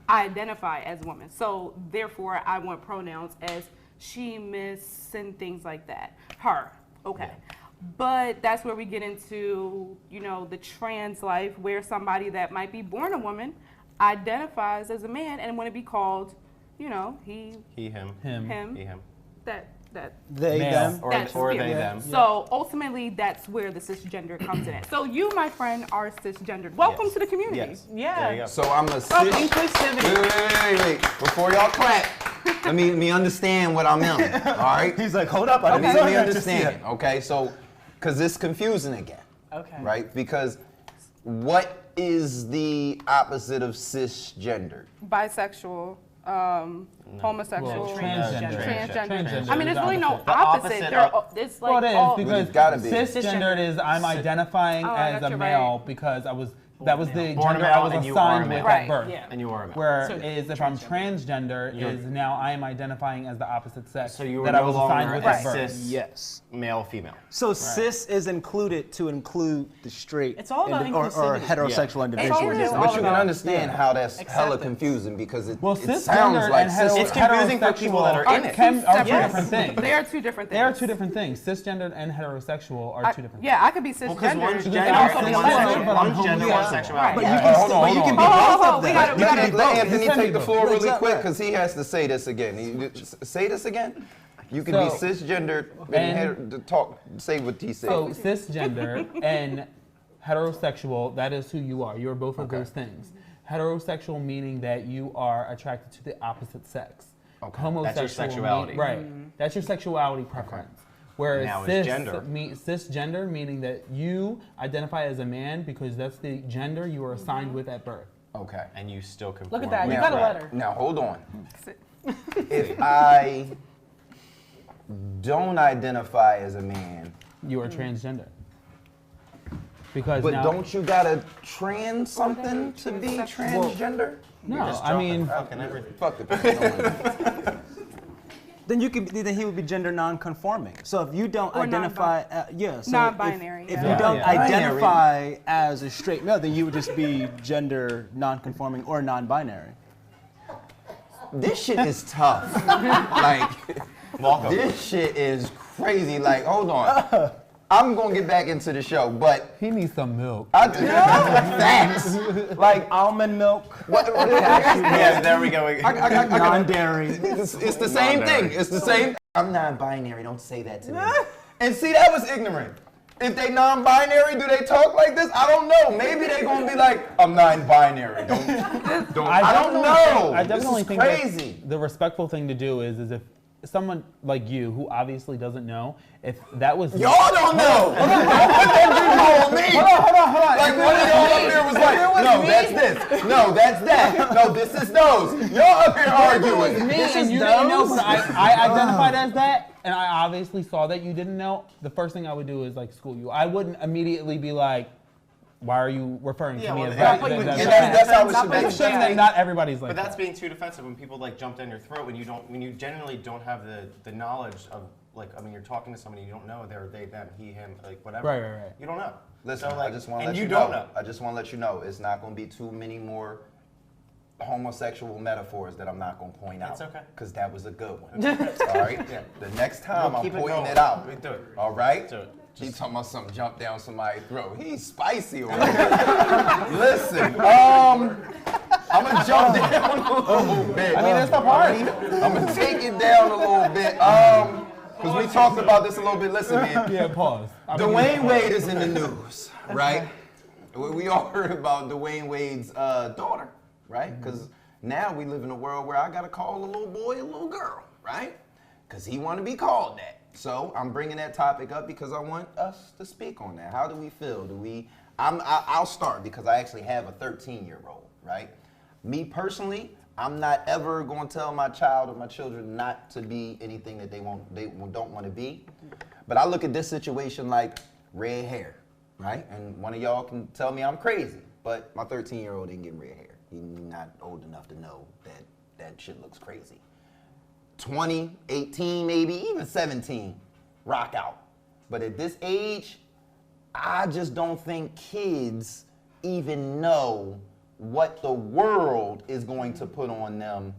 Speaker 5: I identify as a woman. So therefore, I want pronouns as she, miss, and things like that. Her, okay. But that's where we get into, the trans life where somebody that might be born a woman identifies as a man and want to be called, he,
Speaker 4: Him.
Speaker 5: him,
Speaker 4: He, him.
Speaker 5: that.
Speaker 7: They,
Speaker 3: Male.
Speaker 7: them.
Speaker 4: Or,
Speaker 5: That's
Speaker 4: or
Speaker 5: yeah.
Speaker 4: they, them.
Speaker 5: So ultimately, that's where the cisgender comes in at. So you, my friend, are cisgendered. Welcome
Speaker 4: Yes.
Speaker 5: to the community.
Speaker 4: Yes.
Speaker 6: Yeah.
Speaker 4: There you go.
Speaker 2: So I'm a cis.
Speaker 6: Inclusivity.
Speaker 2: Wait. Before y'all clap, let me understand what I'm in. All right.
Speaker 7: He's like, hold up, I
Speaker 2: Let
Speaker 7: don't
Speaker 2: me
Speaker 7: know.
Speaker 2: understand. Okay. So, because it's confusing again.
Speaker 6: Okay.
Speaker 2: Right? Because what is the opposite of cisgendered?
Speaker 5: Bisexual, homosexual,
Speaker 3: Well,
Speaker 5: transgender. I mean, there's really no
Speaker 4: The
Speaker 5: opposite.
Speaker 4: opposite
Speaker 5: It's
Speaker 3: Well,
Speaker 5: like
Speaker 3: it is
Speaker 5: all,
Speaker 3: because
Speaker 2: It's gotta be.
Speaker 3: cisgendered is I'm identifying
Speaker 5: Oh,
Speaker 3: as a
Speaker 5: you're
Speaker 3: male
Speaker 5: right.
Speaker 3: because that was the
Speaker 4: Born a
Speaker 3: gender
Speaker 4: male
Speaker 3: I was
Speaker 4: and you are a
Speaker 3: assigned
Speaker 4: male.
Speaker 3: with
Speaker 5: Right.
Speaker 3: at birth.
Speaker 6: Yeah.
Speaker 4: And you are a male.
Speaker 3: Whereas if I'm transgender, is now I am identifying as the opposite sex
Speaker 4: So you were
Speaker 3: that I
Speaker 4: no
Speaker 3: was assigned
Speaker 4: longer
Speaker 3: with
Speaker 4: a
Speaker 3: at birth.
Speaker 4: cis
Speaker 7: Yes.
Speaker 4: male, female.
Speaker 7: So cis is included to include the straight
Speaker 6: It's all about
Speaker 7: or
Speaker 6: inclusivity.
Speaker 7: heterosexual individuals.
Speaker 5: It is all
Speaker 2: But you can
Speaker 5: about
Speaker 2: understand how that's hella
Speaker 6: acceptance.
Speaker 2: confusing because it,
Speaker 3: Well,
Speaker 2: it
Speaker 3: cisgender
Speaker 2: sounds like
Speaker 3: and
Speaker 2: cis.
Speaker 4: It's confusing for people that are in it.
Speaker 3: Are two
Speaker 5: separate-
Speaker 3: different things.
Speaker 5: They are two different things.
Speaker 3: They are two different things. Cisgendered and heterosexual are two different
Speaker 5: Yeah, I could be
Speaker 4: Because one's
Speaker 5: cisgender.
Speaker 4: gender
Speaker 3: also
Speaker 4: and
Speaker 3: be
Speaker 4: one's
Speaker 3: lesbian, but I'm
Speaker 4: one's gender,
Speaker 3: homosexual.
Speaker 4: one's sexuality.
Speaker 5: Right.
Speaker 2: Hold on, hold on.
Speaker 5: We gotta
Speaker 2: Let Anthony
Speaker 3: This
Speaker 2: take the floor really
Speaker 7: Exactly.
Speaker 2: quick because he has to say this again. Say this again. You can be
Speaker 3: So-
Speaker 2: cisgendered
Speaker 3: and-
Speaker 2: say what he said.
Speaker 3: So cisgender and heterosexual, that is who you are. You're both of those things. Heterosexual meaning that you are attracted to the opposite sex.
Speaker 2: Okay.
Speaker 3: Homosexual
Speaker 4: That's your sexuality.
Speaker 3: Right. That's your sexuality preference. Whereas
Speaker 4: Now it's gender.
Speaker 3: cisgender meaning that you identify as a man because that's the gender you were assigned with at birth.
Speaker 2: Okay.
Speaker 4: And you still conform.
Speaker 6: Look at that. You
Speaker 2: Now-
Speaker 6: got a letter.
Speaker 2: Now hold on. If I don't identify as a man,
Speaker 3: You are transgender. Because
Speaker 2: but
Speaker 3: now,
Speaker 2: don't you gotta trans something to be transgender?
Speaker 3: no, I mean,
Speaker 4: Fucking everything.
Speaker 2: Fuck the person.
Speaker 7: Then he would be gender non-conforming. So if you don't
Speaker 5: Or
Speaker 7: identify, so
Speaker 5: Non-binary,
Speaker 7: If
Speaker 5: yeah.
Speaker 7: you don't
Speaker 3: Yeah.
Speaker 7: identify as a straight male, then you would just be gender non-conforming or non-binary.
Speaker 2: This shit is tough. Like,
Speaker 4: Welcome.
Speaker 2: this shit is crazy. Like, hold on. I'm gonna get back into the show, but
Speaker 3: he needs some milk.
Speaker 2: facts. Like,
Speaker 7: Almond milk,
Speaker 4: Yeah, there we go.
Speaker 7: non-dairy.
Speaker 2: it's the same thing. It's the same. I'm non-binary. Don't say that to me. And see, that was ignorant. If they non-binary, do they talk like this? I don't know. Maybe they gonna be like, I'm non-binary. Don't. I don't know.
Speaker 3: I definitely
Speaker 2: this is
Speaker 3: think that
Speaker 2: crazy.
Speaker 3: the respectful thing to do is if someone like you who obviously doesn't know, if that was
Speaker 2: Y'all don't know. Don't put that on me.
Speaker 3: Hold on.
Speaker 2: Like one of y'all up here was like, no, that's this. No, that's that. No, this is those. Y'all up here arguing.
Speaker 3: me and you didn't know, but I identified as that, and I obviously saw that you didn't know. The first thing I would do is like school you. I wouldn't immediately be like, why are you referring to me as that?
Speaker 2: And that's how it should be.
Speaker 3: It's just that not everybody's like
Speaker 4: But that's
Speaker 3: that.
Speaker 4: being too defensive when people like jump down your throat when you generally don't have the knowledge of like you're talking to somebody you don't know they're they them he him like whatever
Speaker 3: Right.
Speaker 4: you don't know.
Speaker 2: Listen,
Speaker 4: So, like,
Speaker 2: I just want to
Speaker 4: and
Speaker 2: let you
Speaker 4: don't
Speaker 2: know. I just want to let you know it's not going to be too many more homosexual metaphors that I'm not going to point out.
Speaker 4: It's okay.
Speaker 2: Because that was a good one. All right?
Speaker 4: Yeah.
Speaker 2: The next time
Speaker 4: No,
Speaker 2: I'm
Speaker 4: keep it
Speaker 2: pointing
Speaker 4: going.
Speaker 2: it out.
Speaker 4: Do it.
Speaker 2: All right?
Speaker 4: Do it.
Speaker 2: He's talking about something jump down somebody's throat. He's spicy over there. Listen, I'm going to jump down a little bit.
Speaker 3: I mean, it's the party.
Speaker 2: I'm going to take it down a little bit. Because we talked about this a little bit. Listen, man.
Speaker 3: Yeah, pause.
Speaker 2: Dwayne Wade is in the news, right? We all heard about Dwayne Wade's daughter, right? Because now we live in a world where I gotta call a little boy a little girl, right? Because he want to be called that. So I'm bringing that topic up because I want us to speak on that. How do we feel? I'll start because I actually have a 13-year-old, right? Me personally, I'm not ever going to tell my child or my children not to be anything that they don't want to be. But I look at this situation like red hair, right? And one of y'all can tell me I'm crazy, but my 13-year-old didn't get red hair. He's not old enough to know that that shit looks crazy. 20, 18, maybe even 17, rock out. But at this age, I just don't think kids even know what the world is going to put on them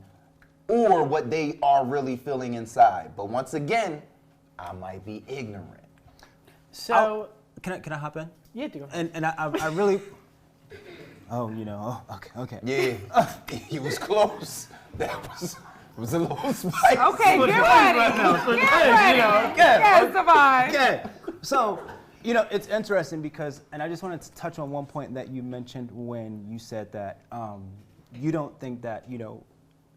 Speaker 2: or what they are really feeling inside. But once again, I might be ignorant.
Speaker 6: So,
Speaker 7: Can I hop in?
Speaker 6: yeah, do.
Speaker 7: And I really. Okay.
Speaker 2: Yeah, he was close. That was a little spicy.
Speaker 5: Okay, get ready. Yes, Savine.
Speaker 7: Okay. So, it's interesting because, and I just wanted to touch on one point that you mentioned when you said that you don't think that,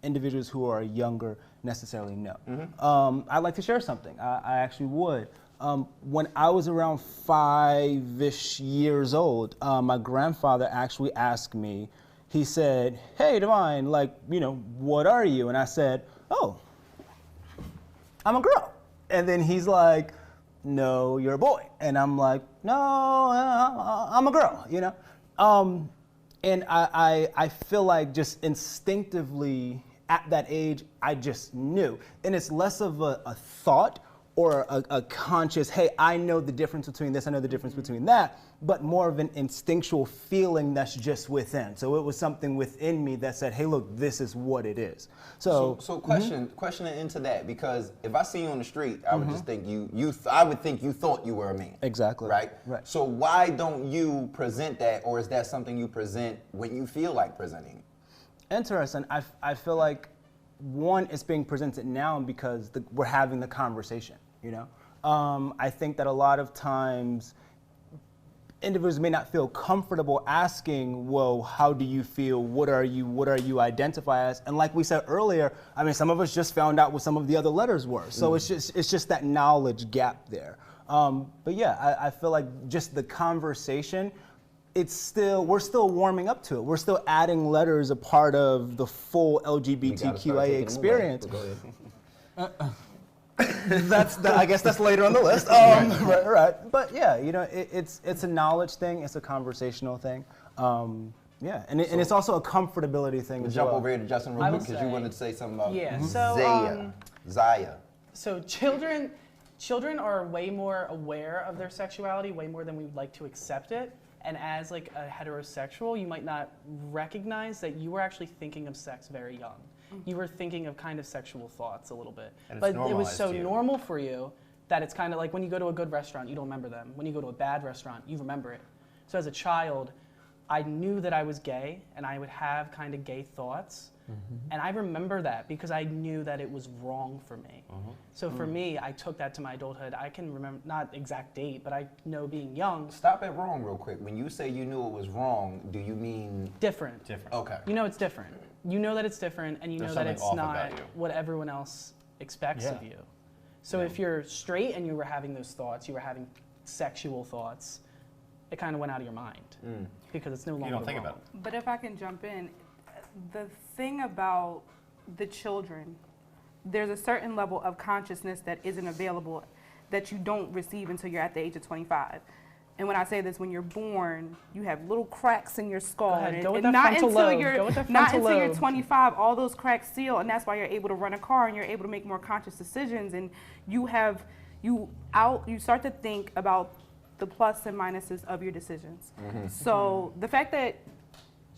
Speaker 7: individuals who are younger necessarily know. I'd like to share something. I actually would. When I was around 5-ish years old, my grandfather actually asked me, he said, "Hey, Divine, like, what are you?" And I said, "Oh, I'm a girl." And then he's like, "No, you're a boy." And I'm like, "No, I'm a girl," And I feel like just instinctively at that age, I just knew. And it's less of a thought or a conscious, hey, I know the difference between this, I know the difference between that, but more of an instinctual feeling that's just within. So it was something within me that said, hey, look, this is what it is. So
Speaker 2: questioning into that, because if I see you on the street, I would just think I would think you thought you were a man.
Speaker 7: Exactly.
Speaker 2: Right?
Speaker 7: Right.
Speaker 2: So why don't you present that, or is that something you present when you feel like presenting?
Speaker 7: Interesting. I feel like, one, it's being presented now because we're having the conversation, I think that a lot of times individuals may not feel comfortable asking, well, how do you feel? What are you identify as? And like we said earlier, I mean, some of us just found out what some of the other letters were. So it's just that knowledge gap there. But yeah, I feel like just the conversation, we're still warming up to it. We're still adding letters a part of the full LGBTQIA experience. I guess that's later on the list. Right. But yeah, it's a knowledge thing. It's a conversational thing. Yeah, and it's also a comfortability thing as well.
Speaker 2: Jump over here to Justin real quick because you wanted to say something about Zaya.
Speaker 6: So children are way more aware of their sexuality, way more than we would like to accept it. And as like a heterosexual, you might not recognize that you were actually thinking of sex very young. You were thinking of kind of sexual thoughts a little bit. But it was so normal for you that it's kind of like when you go to a good restaurant, you don't remember them. When you go to a bad restaurant, you remember it. So as a child, I knew that I was gay and I would have kind of gay thoughts. And I remember that because I knew that it was wrong for me. So for me, I took that to my adulthood. I can remember, not exact date, but I know being young.
Speaker 2: Stop at wrong real quick. When you say you knew it was wrong, do you mean?
Speaker 6: Different.
Speaker 2: Okay.
Speaker 6: You know it's different. You know that it's different and you know that it's not what everyone else expects of you. So if you're straight and you were having those thoughts, you were having sexual thoughts, it kind of went out of your mind because it's no longer
Speaker 4: You don't think
Speaker 6: wrong.
Speaker 4: about it.
Speaker 5: But if I can jump in, the thing about the children, there's a certain level of consciousness that isn't available, that you don't receive until you're at the age of 25. And when I say this, when you're born, you have little cracks in your skull.
Speaker 6: Go ahead,
Speaker 5: and
Speaker 6: go with
Speaker 5: and
Speaker 6: that
Speaker 5: not
Speaker 6: frontal
Speaker 5: until
Speaker 6: lobe.
Speaker 5: you're
Speaker 6: Go with that
Speaker 5: not
Speaker 6: frontal
Speaker 5: until you're
Speaker 6: lobe.
Speaker 5: 25, all those cracks seal, and that's why you're able to run a car and you're able to make more conscious decisions. And you start to think about the plus and minuses of your decisions. So the fact that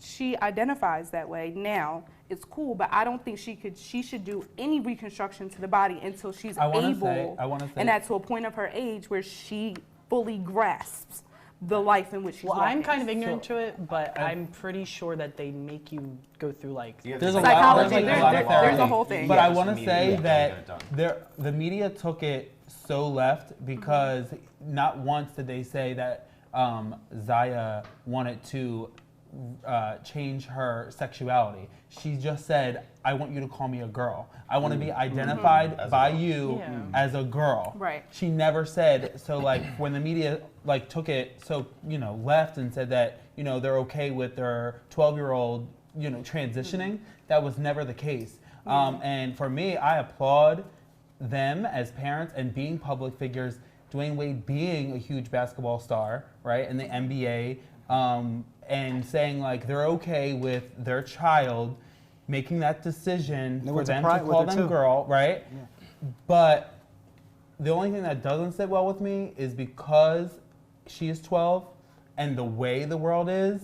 Speaker 5: she identifies that way now, it's cool, but I don't think she should do any reconstruction to the body until she's able, and that's to a point of her age where she fully grasps the life in which she's walking.
Speaker 6: I'm kind of ignorant to it, but I'm pretty sure that they make you go through like
Speaker 3: There's a
Speaker 5: psychology.
Speaker 3: lot of
Speaker 5: There's a whole thing.
Speaker 3: But I want to say that the media took it so left because not once did they say that Zaya wanted to change her sexuality. She just said, I want you to call me a girl. I want to be identified by you as a girl.
Speaker 5: Right.
Speaker 3: She never said, so like when the media like took it so, left and said that, they're okay with their 12-year-old, transitioning, that was never the case. And for me, I applaud them as parents and being public figures, Dwayne Wade being a huge basketball star, right, in the NBA, and saying like they're okay with their child making that decision for them to call them girl, right? Yeah. But the only thing that doesn't sit well with me is because she is 12 and the way the world is,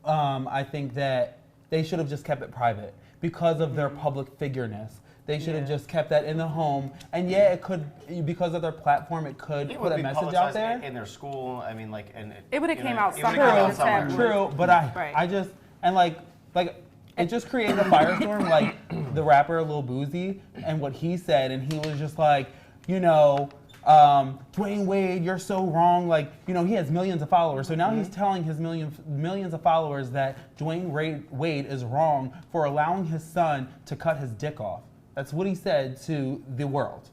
Speaker 3: I think that they should have just kept it private because of their public figureness. They should have just kept that in the home. And yeah, it could, because of their platform, it could put a message out there.
Speaker 4: In their school, I mean, like, and
Speaker 5: it would have came out somewhere.
Speaker 3: True, but I just, and like it just created a firestorm, like the rapper Lil Boozy and what he said, and he was just like, Dwayne Wade, you're so wrong. Like, he has millions of followers. So now he's telling his millions of followers that Dwayne Wade is wrong for allowing his son to cut his dick off. That's what he said to the world.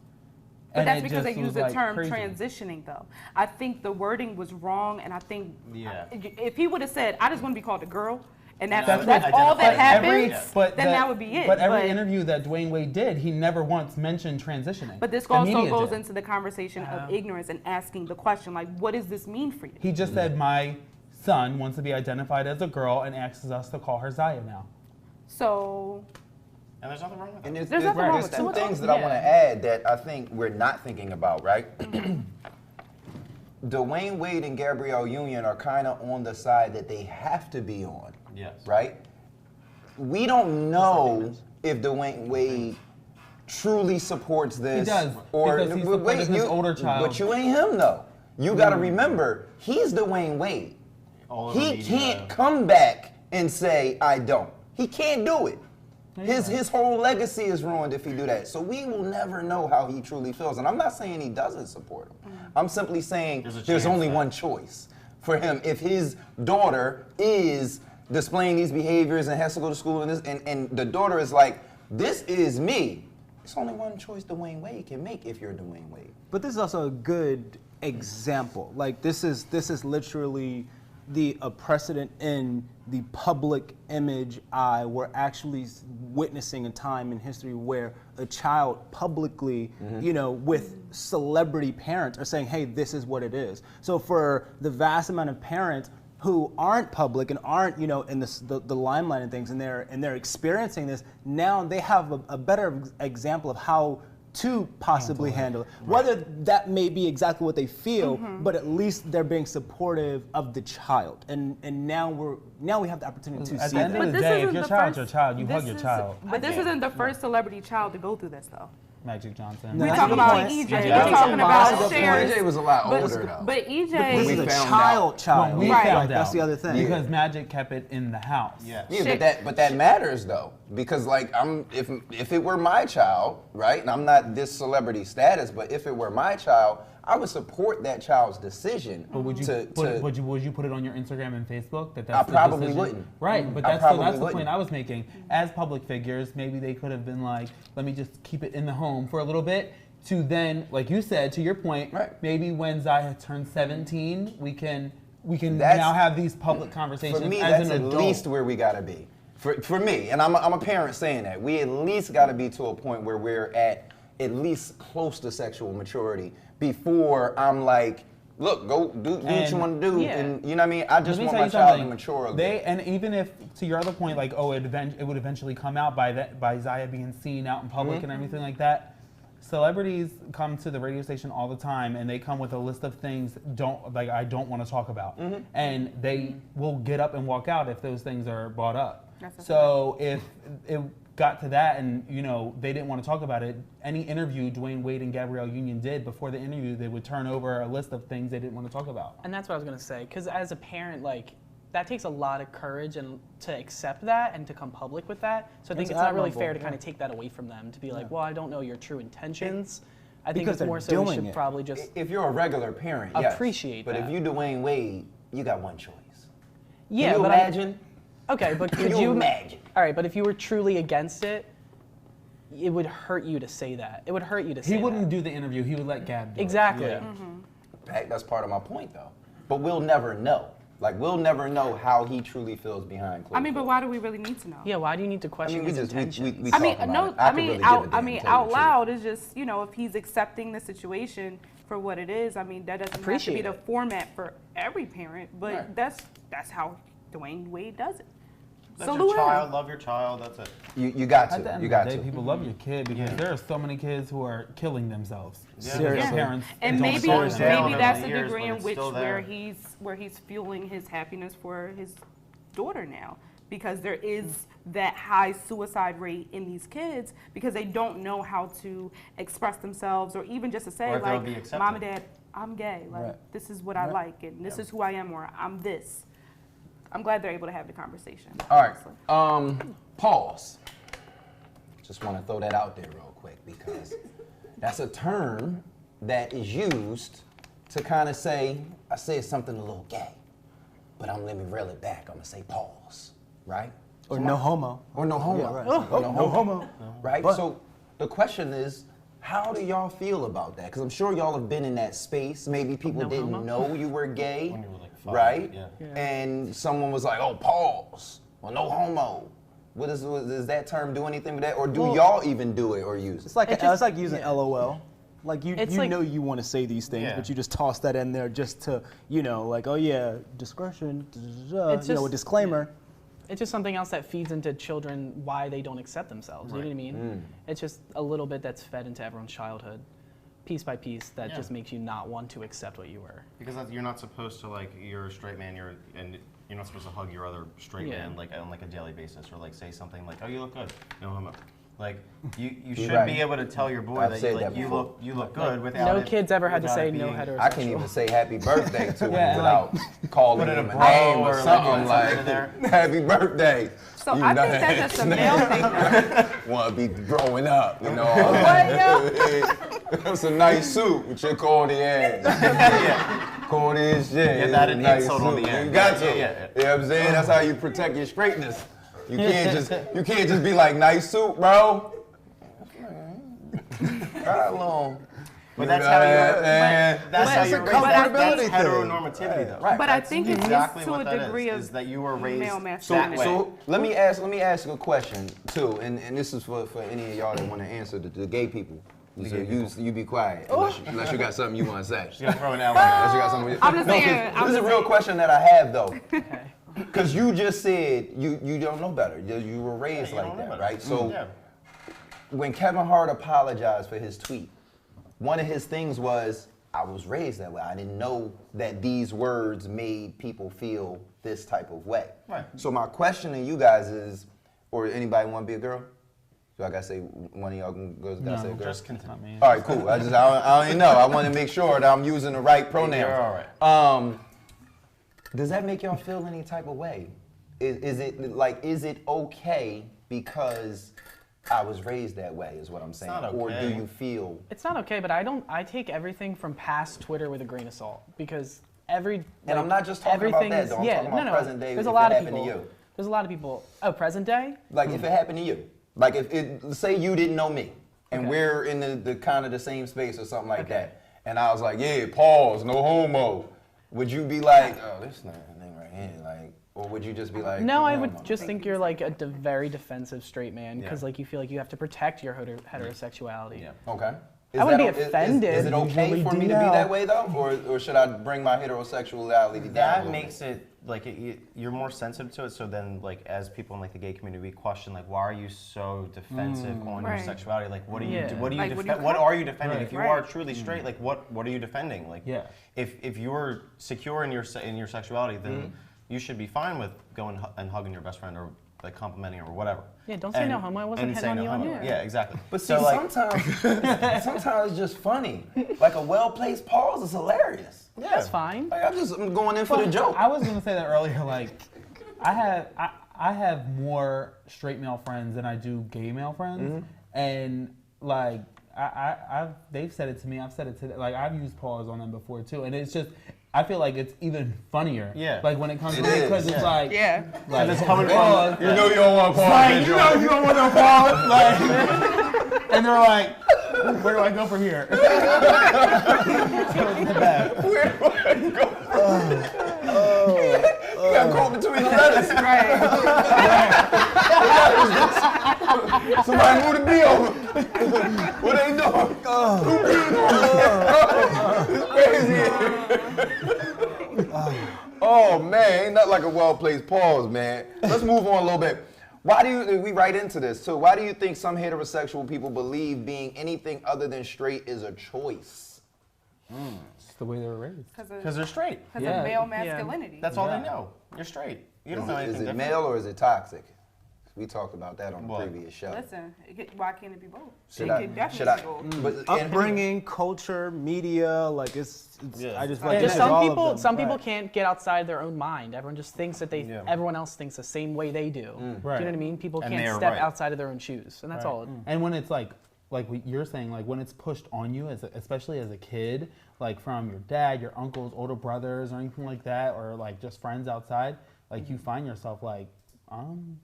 Speaker 5: But
Speaker 3: And
Speaker 5: that's
Speaker 3: it
Speaker 5: because they
Speaker 3: just
Speaker 5: use
Speaker 3: was,
Speaker 5: the
Speaker 3: like,
Speaker 5: term
Speaker 3: crazy.
Speaker 5: transitioning, though. I think the wording was wrong, and I think
Speaker 4: Yeah.
Speaker 5: if he would have said, "I just want to be called a girl," and that's
Speaker 4: That's
Speaker 5: all
Speaker 4: what
Speaker 5: that
Speaker 4: identifies
Speaker 5: happens, then that would be it.
Speaker 3: But every interview that Dwayne Wade did, he never once mentioned transitioning.
Speaker 5: But this
Speaker 3: The
Speaker 5: also
Speaker 3: media
Speaker 5: goes
Speaker 3: did.
Speaker 5: into the conversation of ignorance and asking the question, like, what does this mean for you?
Speaker 3: He just said, my son wants to be identified as a girl and asks us to call her Zaya now.
Speaker 5: So,
Speaker 4: And there's nothing wrong with that.
Speaker 2: And
Speaker 5: There's nothing wrong with
Speaker 2: two
Speaker 5: that.
Speaker 2: things that I want to add that I think we're not thinking about, right? Dwayne Wade and Gabrielle Union are kind of on the side that they have to be on,
Speaker 4: Yes.
Speaker 2: right? We don't know if Dwayne Wade truly supports this.
Speaker 3: He does, because he supported his older child.
Speaker 2: But you ain't him, though. You got to remember, he's Dwayne Wade.
Speaker 4: All over
Speaker 2: He
Speaker 4: media.
Speaker 2: can't come back and say, I don't. He can't do it. His whole legacy is ruined if he do that. So we will never know how he truly feels. And I'm not saying he doesn't support him. I'm simply saying
Speaker 4: There's a
Speaker 2: there's
Speaker 4: chance
Speaker 2: only
Speaker 4: that-
Speaker 2: one choice for him. If his daughter is displaying these behaviors and has to go to school and the daughter is like, this is me. It's only one choice Dwayne Wade can make if you're Dwayne Wade.
Speaker 7: But this is also a good example. Like this is literally a precedent in the public image eye. We're actually witnessing a time in history where a child publicly, with celebrity parents are saying, hey, this is what it is. So for the vast amount of parents who aren't public and aren't, in the limelight and things, and they're experiencing this, now they have a better example of how to possibly handle it. Whether that may be exactly what they feel, but at least they're being supportive of the child. And now we have the opportunity to
Speaker 3: At
Speaker 7: see
Speaker 3: the end
Speaker 7: that.
Speaker 3: of
Speaker 5: But
Speaker 3: the
Speaker 5: this
Speaker 3: day, if
Speaker 5: isn't
Speaker 3: your
Speaker 5: the
Speaker 3: child's your
Speaker 5: first-
Speaker 3: child, you
Speaker 5: this
Speaker 3: hug your
Speaker 5: is-
Speaker 3: child.
Speaker 5: But this isn't the first celebrity child to go through this, though.
Speaker 3: Magic Johnson.
Speaker 5: We're
Speaker 7: that's
Speaker 5: talking
Speaker 7: a good
Speaker 5: about
Speaker 7: point.
Speaker 5: EJ.
Speaker 4: Yeah,
Speaker 5: We're
Speaker 4: that's
Speaker 5: talking
Speaker 4: a
Speaker 5: about
Speaker 7: good
Speaker 5: shares.
Speaker 2: EJ was a lot
Speaker 5: But-
Speaker 2: older, though.
Speaker 5: But
Speaker 7: This
Speaker 5: EJ,
Speaker 7: is
Speaker 2: We
Speaker 7: a
Speaker 2: found
Speaker 7: child.
Speaker 3: When we
Speaker 5: Right.
Speaker 3: found
Speaker 7: That's
Speaker 3: out,
Speaker 7: the other thing.
Speaker 3: because Magic kept it in the house.
Speaker 4: Yeah.
Speaker 2: Yeah, but that matters though, because like if it were my child, right, and I'm not this celebrity status, but if it were my child, I would support that child's decision.
Speaker 3: But would you would you put it on your Instagram and Facebook that's
Speaker 2: I
Speaker 3: the
Speaker 2: probably
Speaker 3: decision?
Speaker 2: wouldn't.
Speaker 3: Right, but
Speaker 2: I
Speaker 3: that's
Speaker 2: probably
Speaker 3: the point
Speaker 2: wouldn't.
Speaker 3: I was making. As public figures, maybe they could have been like, let me just keep it in the home for a little bit. To then, like you said, to your point,
Speaker 2: Right.
Speaker 3: maybe when Zaya turns 17, we can
Speaker 2: That's-
Speaker 3: now have these public conversations
Speaker 2: For me,
Speaker 3: as
Speaker 2: that's
Speaker 3: an
Speaker 2: at
Speaker 3: adult.
Speaker 2: least where we gotta be. For me, and I'm a parent saying that, we at least gotta be to a point where we're at least close to sexual maturity before I'm like, look, go do what
Speaker 3: And-
Speaker 2: you want to do,
Speaker 6: Yeah.
Speaker 2: and you know what I mean. I just
Speaker 3: Let me
Speaker 2: want
Speaker 3: tell
Speaker 2: my
Speaker 3: you
Speaker 2: child to
Speaker 3: something.
Speaker 2: mature a
Speaker 3: They
Speaker 2: bit.
Speaker 3: and even if to your other point, like it would eventually come out by Zaya being seen out in public and everything like that. Celebrities come to the radio station all the time, and they come with a list of things I don't want to talk about, and they will get up and walk out if those things are brought up.
Speaker 5: That's a
Speaker 3: So if it got to that, and they didn't want to talk about it, any interview Dwayne Wade and Gabrielle Union did before the interview, they would turn over a list of things they didn't want to talk about.
Speaker 6: And that's what I was gonna say, because as a parent, like, that takes a lot of courage and to accept that and to come public with that. So I think
Speaker 7: It's
Speaker 6: it's not really
Speaker 7: admirable,
Speaker 6: fair to
Speaker 7: yeah.
Speaker 6: kind of take that away from them, to be like, well, I don't know your true intentions. I think
Speaker 7: Because
Speaker 6: it's
Speaker 7: they're
Speaker 6: more so we
Speaker 7: doing
Speaker 6: should
Speaker 7: it.
Speaker 6: probably just,
Speaker 2: If you're a regular parent, yes.
Speaker 6: Appreciate
Speaker 2: But if
Speaker 6: that.
Speaker 2: you Dwayne Wade, you got one choice.
Speaker 6: yeah,
Speaker 2: Can you
Speaker 6: but
Speaker 2: imagine?
Speaker 6: okay, but
Speaker 2: Can
Speaker 6: could
Speaker 2: you
Speaker 6: you
Speaker 2: imagine?
Speaker 6: All right, but if you were truly against it, it would hurt you to say that. It would hurt you to say
Speaker 3: He wouldn't
Speaker 6: that.
Speaker 3: do the interview. He would let Gab do it.
Speaker 6: Exactly.
Speaker 4: Yeah.
Speaker 2: That's part of my point, though. But we'll never know. Like, we'll never know how he truly feels behind closed
Speaker 5: I mean, but
Speaker 2: doors.
Speaker 5: why do we really need to know?
Speaker 6: Yeah, why do you need to
Speaker 2: I
Speaker 6: question
Speaker 2: mean, we
Speaker 6: his
Speaker 2: just
Speaker 6: intentions?
Speaker 2: we
Speaker 5: I mean,
Speaker 2: talk about
Speaker 5: no.
Speaker 2: it.
Speaker 5: I
Speaker 2: could
Speaker 5: mean,
Speaker 2: really give a
Speaker 5: out. I
Speaker 2: damn,
Speaker 5: mean,
Speaker 2: tell you
Speaker 5: out
Speaker 2: the
Speaker 5: loud is just if he's accepting the situation for what it is. I mean, that doesn't have to
Speaker 6: Appreciate
Speaker 5: be the
Speaker 6: it.
Speaker 5: format for every parent, but
Speaker 2: Right.
Speaker 5: that's how Dwayne Wade does it.
Speaker 4: That's
Speaker 5: Salute
Speaker 4: your child.
Speaker 5: him.
Speaker 4: Love your child. That's it.
Speaker 2: truth. You got
Speaker 3: At the
Speaker 2: to.
Speaker 3: end
Speaker 2: You
Speaker 3: of
Speaker 2: got
Speaker 3: the day,
Speaker 2: to.
Speaker 3: people love your kid because
Speaker 4: Yeah.
Speaker 3: there are so many kids who are killing themselves.
Speaker 4: Yeah.
Speaker 3: because their
Speaker 7: Seriously.
Speaker 3: parents
Speaker 5: And
Speaker 3: don't
Speaker 5: maybe
Speaker 3: support them.
Speaker 4: down
Speaker 5: maybe
Speaker 4: over
Speaker 5: that's
Speaker 4: the
Speaker 5: the
Speaker 4: years,
Speaker 5: degree
Speaker 4: but
Speaker 5: in
Speaker 4: it's
Speaker 5: which
Speaker 4: still
Speaker 5: where
Speaker 4: there.
Speaker 5: he's fueling his happiness for his daughter now, because there is that high suicide rate in these kids because they don't know how to express themselves or even just to say
Speaker 4: Or if they'll
Speaker 5: like,
Speaker 4: be accepted.
Speaker 5: Mom and Dad, I'm gay, like
Speaker 7: Right.
Speaker 5: this is what I
Speaker 7: Right.
Speaker 5: like and this is who I am, or I'm this. I'm glad they're able to have the conversation.
Speaker 2: All right.
Speaker 5: honestly.
Speaker 2: Pause. Just want to throw that out there real quick because that's a term that is used to kind of say, I said something a little gay, but let me reel it back. I'm gonna say pause, right?
Speaker 7: Or no homo.
Speaker 2: Or no homo.
Speaker 7: Yeah, right.
Speaker 2: Or
Speaker 7: Oh, no homo.
Speaker 2: Right?
Speaker 7: But-
Speaker 2: So the question is, How do y'all feel about that? Because I'm sure y'all have been in that space. Maybe people
Speaker 6: No
Speaker 2: didn't
Speaker 6: homo?
Speaker 2: know you were gay,
Speaker 4: When you were, like, 5,
Speaker 2: right?
Speaker 4: yeah.
Speaker 2: And someone was like, "Oh, pause," or "No homo." Does that term do anything with that, or do y'all even do it or use it?
Speaker 7: It's like
Speaker 6: just-
Speaker 7: it's like using LOL. Like you
Speaker 6: like-
Speaker 7: know you want to say these things,
Speaker 4: Yeah.
Speaker 7: but you just toss that in there just to, like, oh yeah, discretion,
Speaker 6: It's
Speaker 7: a
Speaker 6: just-
Speaker 7: disclaimer.
Speaker 6: It's just something else that feeds into children why they don't accept themselves. You know what I mean? It's just a little bit that's fed into everyone's childhood, piece by piece, that just makes you not want to accept what you were.
Speaker 4: Because you're not supposed to, like, you're a straight man, and you're not supposed to hug your other straight
Speaker 6: Yeah.
Speaker 4: man, like, on, like, a daily basis, or, like, say something like, oh, you look good, no homo. Like, you should
Speaker 2: right.
Speaker 4: be able to tell your boy
Speaker 2: I've
Speaker 4: that,
Speaker 2: said
Speaker 4: you, like,
Speaker 2: that
Speaker 4: you
Speaker 2: before.
Speaker 4: look good without
Speaker 6: No
Speaker 4: it-
Speaker 6: kids ever had to
Speaker 4: without
Speaker 6: say
Speaker 4: it
Speaker 6: no
Speaker 4: being-
Speaker 6: heterosexual.
Speaker 2: I can't even say happy birthday to him
Speaker 3: Yeah,
Speaker 2: without calling
Speaker 4: Put it
Speaker 2: him
Speaker 4: a
Speaker 2: a
Speaker 4: bro
Speaker 2: name or
Speaker 4: or, like,
Speaker 2: something
Speaker 4: something in there.
Speaker 2: like "Happy birthday."
Speaker 5: So
Speaker 2: You
Speaker 5: I
Speaker 2: know,
Speaker 5: think that's just a male thing, though.
Speaker 2: Want to be growing up, you know.
Speaker 5: What,
Speaker 2: It's a nice suit with your corny ass. Corny as shit.
Speaker 4: Yeah, that
Speaker 2: It's a
Speaker 4: and
Speaker 2: nice
Speaker 4: insult on
Speaker 2: suit.
Speaker 4: the end.
Speaker 2: You got to.
Speaker 4: Yeah.
Speaker 2: You know what I'm saying? That's how you protect your straightness. You can't just be like, "Nice suit, bro." Try along.
Speaker 4: But that's how you're.
Speaker 2: man.
Speaker 4: That's how
Speaker 2: It's a
Speaker 4: you're raised. That's
Speaker 2: comfortability thing.
Speaker 4: heteronormativity, though.
Speaker 2: Right.
Speaker 5: But I think it's
Speaker 4: exactly
Speaker 5: just to
Speaker 4: what
Speaker 5: a
Speaker 4: that
Speaker 5: degree
Speaker 4: is
Speaker 5: of
Speaker 4: that you were raised
Speaker 5: male
Speaker 2: So,
Speaker 5: masculinity.
Speaker 4: way.
Speaker 2: so let me ask you a question too, and this is for any of y'all that want to answer, the gay people. So you be quiet unless you got something you want to say.
Speaker 4: You're gonna throw an L
Speaker 2: Unless you got something.
Speaker 5: I'm just
Speaker 2: No, 'cause
Speaker 5: saying, I'm
Speaker 2: this is a
Speaker 5: just
Speaker 2: real
Speaker 5: saying.
Speaker 2: question that I have though. Because you just said you don't know better. You were raised
Speaker 4: you
Speaker 2: like
Speaker 4: don't know
Speaker 2: that,
Speaker 4: better.
Speaker 2: right? So
Speaker 4: Yeah.
Speaker 2: when Kevin Hart apologized for his tweet, one of his things was, "I was raised that way. I didn't know that these words made people feel this type of way."
Speaker 4: Right.
Speaker 2: So my question to you guys is, or anybody want to be a girl? So I gotta say, one of y'all girls gotta say a girl.
Speaker 4: Just continue.
Speaker 2: All right, cool. I don't even know. I want to make sure that I'm using the right pronouns.
Speaker 4: You're all right.
Speaker 2: Does that make y'all feel any type of way? Is it okay because I was raised that way? Is what I'm saying.
Speaker 4: not
Speaker 2: Or do
Speaker 4: okay.
Speaker 2: you feel?
Speaker 6: It's not okay, but I take everything from past Twitter with a grain of salt because
Speaker 2: And I'm not just talking about
Speaker 6: everything
Speaker 2: that,
Speaker 6: is
Speaker 2: though. I'm
Speaker 6: yeah,
Speaker 2: talking about
Speaker 6: no,
Speaker 2: present day
Speaker 6: There's
Speaker 2: if
Speaker 6: a lot
Speaker 2: it
Speaker 6: of
Speaker 2: happened
Speaker 6: people.
Speaker 2: to you.
Speaker 6: There's a lot of people. Oh, present day?
Speaker 2: Like if it happened to you, like if say you didn't know me, and we're in the kind of the same space or something like that, and I was like, "Yeah, pause, no homo," would you be like, "Oh, this thing right here," like, or would you just be like,
Speaker 6: No, I
Speaker 2: no,
Speaker 6: would just think you're like a very defensive straight man because
Speaker 4: Yeah.
Speaker 6: like you feel like you have to protect your heterosexuality.
Speaker 4: Yeah.
Speaker 2: Okay.
Speaker 6: I wouldn't
Speaker 2: that
Speaker 6: be
Speaker 2: o-
Speaker 6: offended.
Speaker 2: Is it okay
Speaker 7: Usually
Speaker 2: for me to be
Speaker 7: DL.
Speaker 2: that way though, or should I bring my heterosexuality down? a
Speaker 4: That
Speaker 2: little
Speaker 4: makes it like you're more sensitive to it. So then, like as people in like the gay community, we question like, why are you so defensive on your
Speaker 5: Right.
Speaker 4: sexuality? Like, what are you?
Speaker 6: Yeah.
Speaker 4: What are you?
Speaker 5: Like, what do you
Speaker 4: What
Speaker 5: call-
Speaker 4: are you defending?
Speaker 3: Right.
Speaker 4: If you
Speaker 5: Right.
Speaker 4: are truly straight, like what are you defending? Like,
Speaker 3: Yeah.
Speaker 4: if you're secure in your sexuality, then you should be fine with going and hugging your best friend or like complimenting her or whatever.
Speaker 6: Yeah, don't say no homo. I wasn't
Speaker 4: and
Speaker 6: hitting
Speaker 4: say
Speaker 6: on
Speaker 4: no
Speaker 6: you.
Speaker 4: homo.
Speaker 6: Yeah.
Speaker 4: Yeah, exactly.
Speaker 2: But see,
Speaker 4: so like,
Speaker 2: sometimes it's just funny. Like a well-placed pause is hilarious.
Speaker 4: yeah,
Speaker 6: That's fine.
Speaker 2: Like I'm going in for the joke.
Speaker 3: I was gonna say that earlier. Like, I have more straight male friends than I do gay male friends, and like they've said it to me. I've said it to them. Like I've used pause on them before too, and it's just I feel like it's even funnier.
Speaker 4: Yeah.
Speaker 3: Like when it comes
Speaker 2: It
Speaker 3: to
Speaker 2: is,
Speaker 3: because it's
Speaker 4: yeah.
Speaker 3: like
Speaker 5: Yeah.
Speaker 3: like
Speaker 4: it's coming from-
Speaker 3: pause,
Speaker 2: You know you don't want to pause.
Speaker 3: like, you know you don't want to pause. Like, and they're like, where do I go from here? So it's the best.
Speaker 2: You got caught between the letters. Somebody move the B over. What they doing? It's crazy. Oh man, ain't nothing like a well-placed pause, man. Let's move on a little bit. Why do you, we right into this too, why do you think some heterosexual people believe being anything other than straight is a choice?
Speaker 3: It's the way they were raised.
Speaker 4: because they're straight.
Speaker 3: Yeah.
Speaker 5: of male masculinity.
Speaker 4: That's all
Speaker 3: Yeah.
Speaker 4: they know. You're straight. You don't
Speaker 2: Is
Speaker 4: know
Speaker 2: it,
Speaker 4: anything
Speaker 2: is it
Speaker 4: different.
Speaker 2: male or is it toxic? We talked about that on the
Speaker 4: What?
Speaker 2: previous show.
Speaker 5: Listen, why can't it be both?
Speaker 2: Should
Speaker 5: it
Speaker 2: I-
Speaker 5: could definitely
Speaker 2: should I-
Speaker 5: be both.
Speaker 2: But
Speaker 7: Upbringing, culture, media, like it's
Speaker 4: Yeah.
Speaker 7: I just
Speaker 6: Like,
Speaker 7: like
Speaker 6: just
Speaker 7: this is all
Speaker 6: some
Speaker 7: of them.
Speaker 6: people
Speaker 7: Right.
Speaker 6: can't get outside their own mind. Everyone just thinks that
Speaker 4: Yeah.
Speaker 6: everyone else thinks the same way they do. Do you know what I mean? People
Speaker 4: And
Speaker 6: can't
Speaker 4: they are
Speaker 6: step
Speaker 4: right.
Speaker 6: outside of their own shoes, and that's all.
Speaker 3: And when it's like what you're saying, like when it's pushed on you, especially as a kid, like from your dad, your uncles, older brothers, or anything like that, or like just friends outside, like you find yourself like,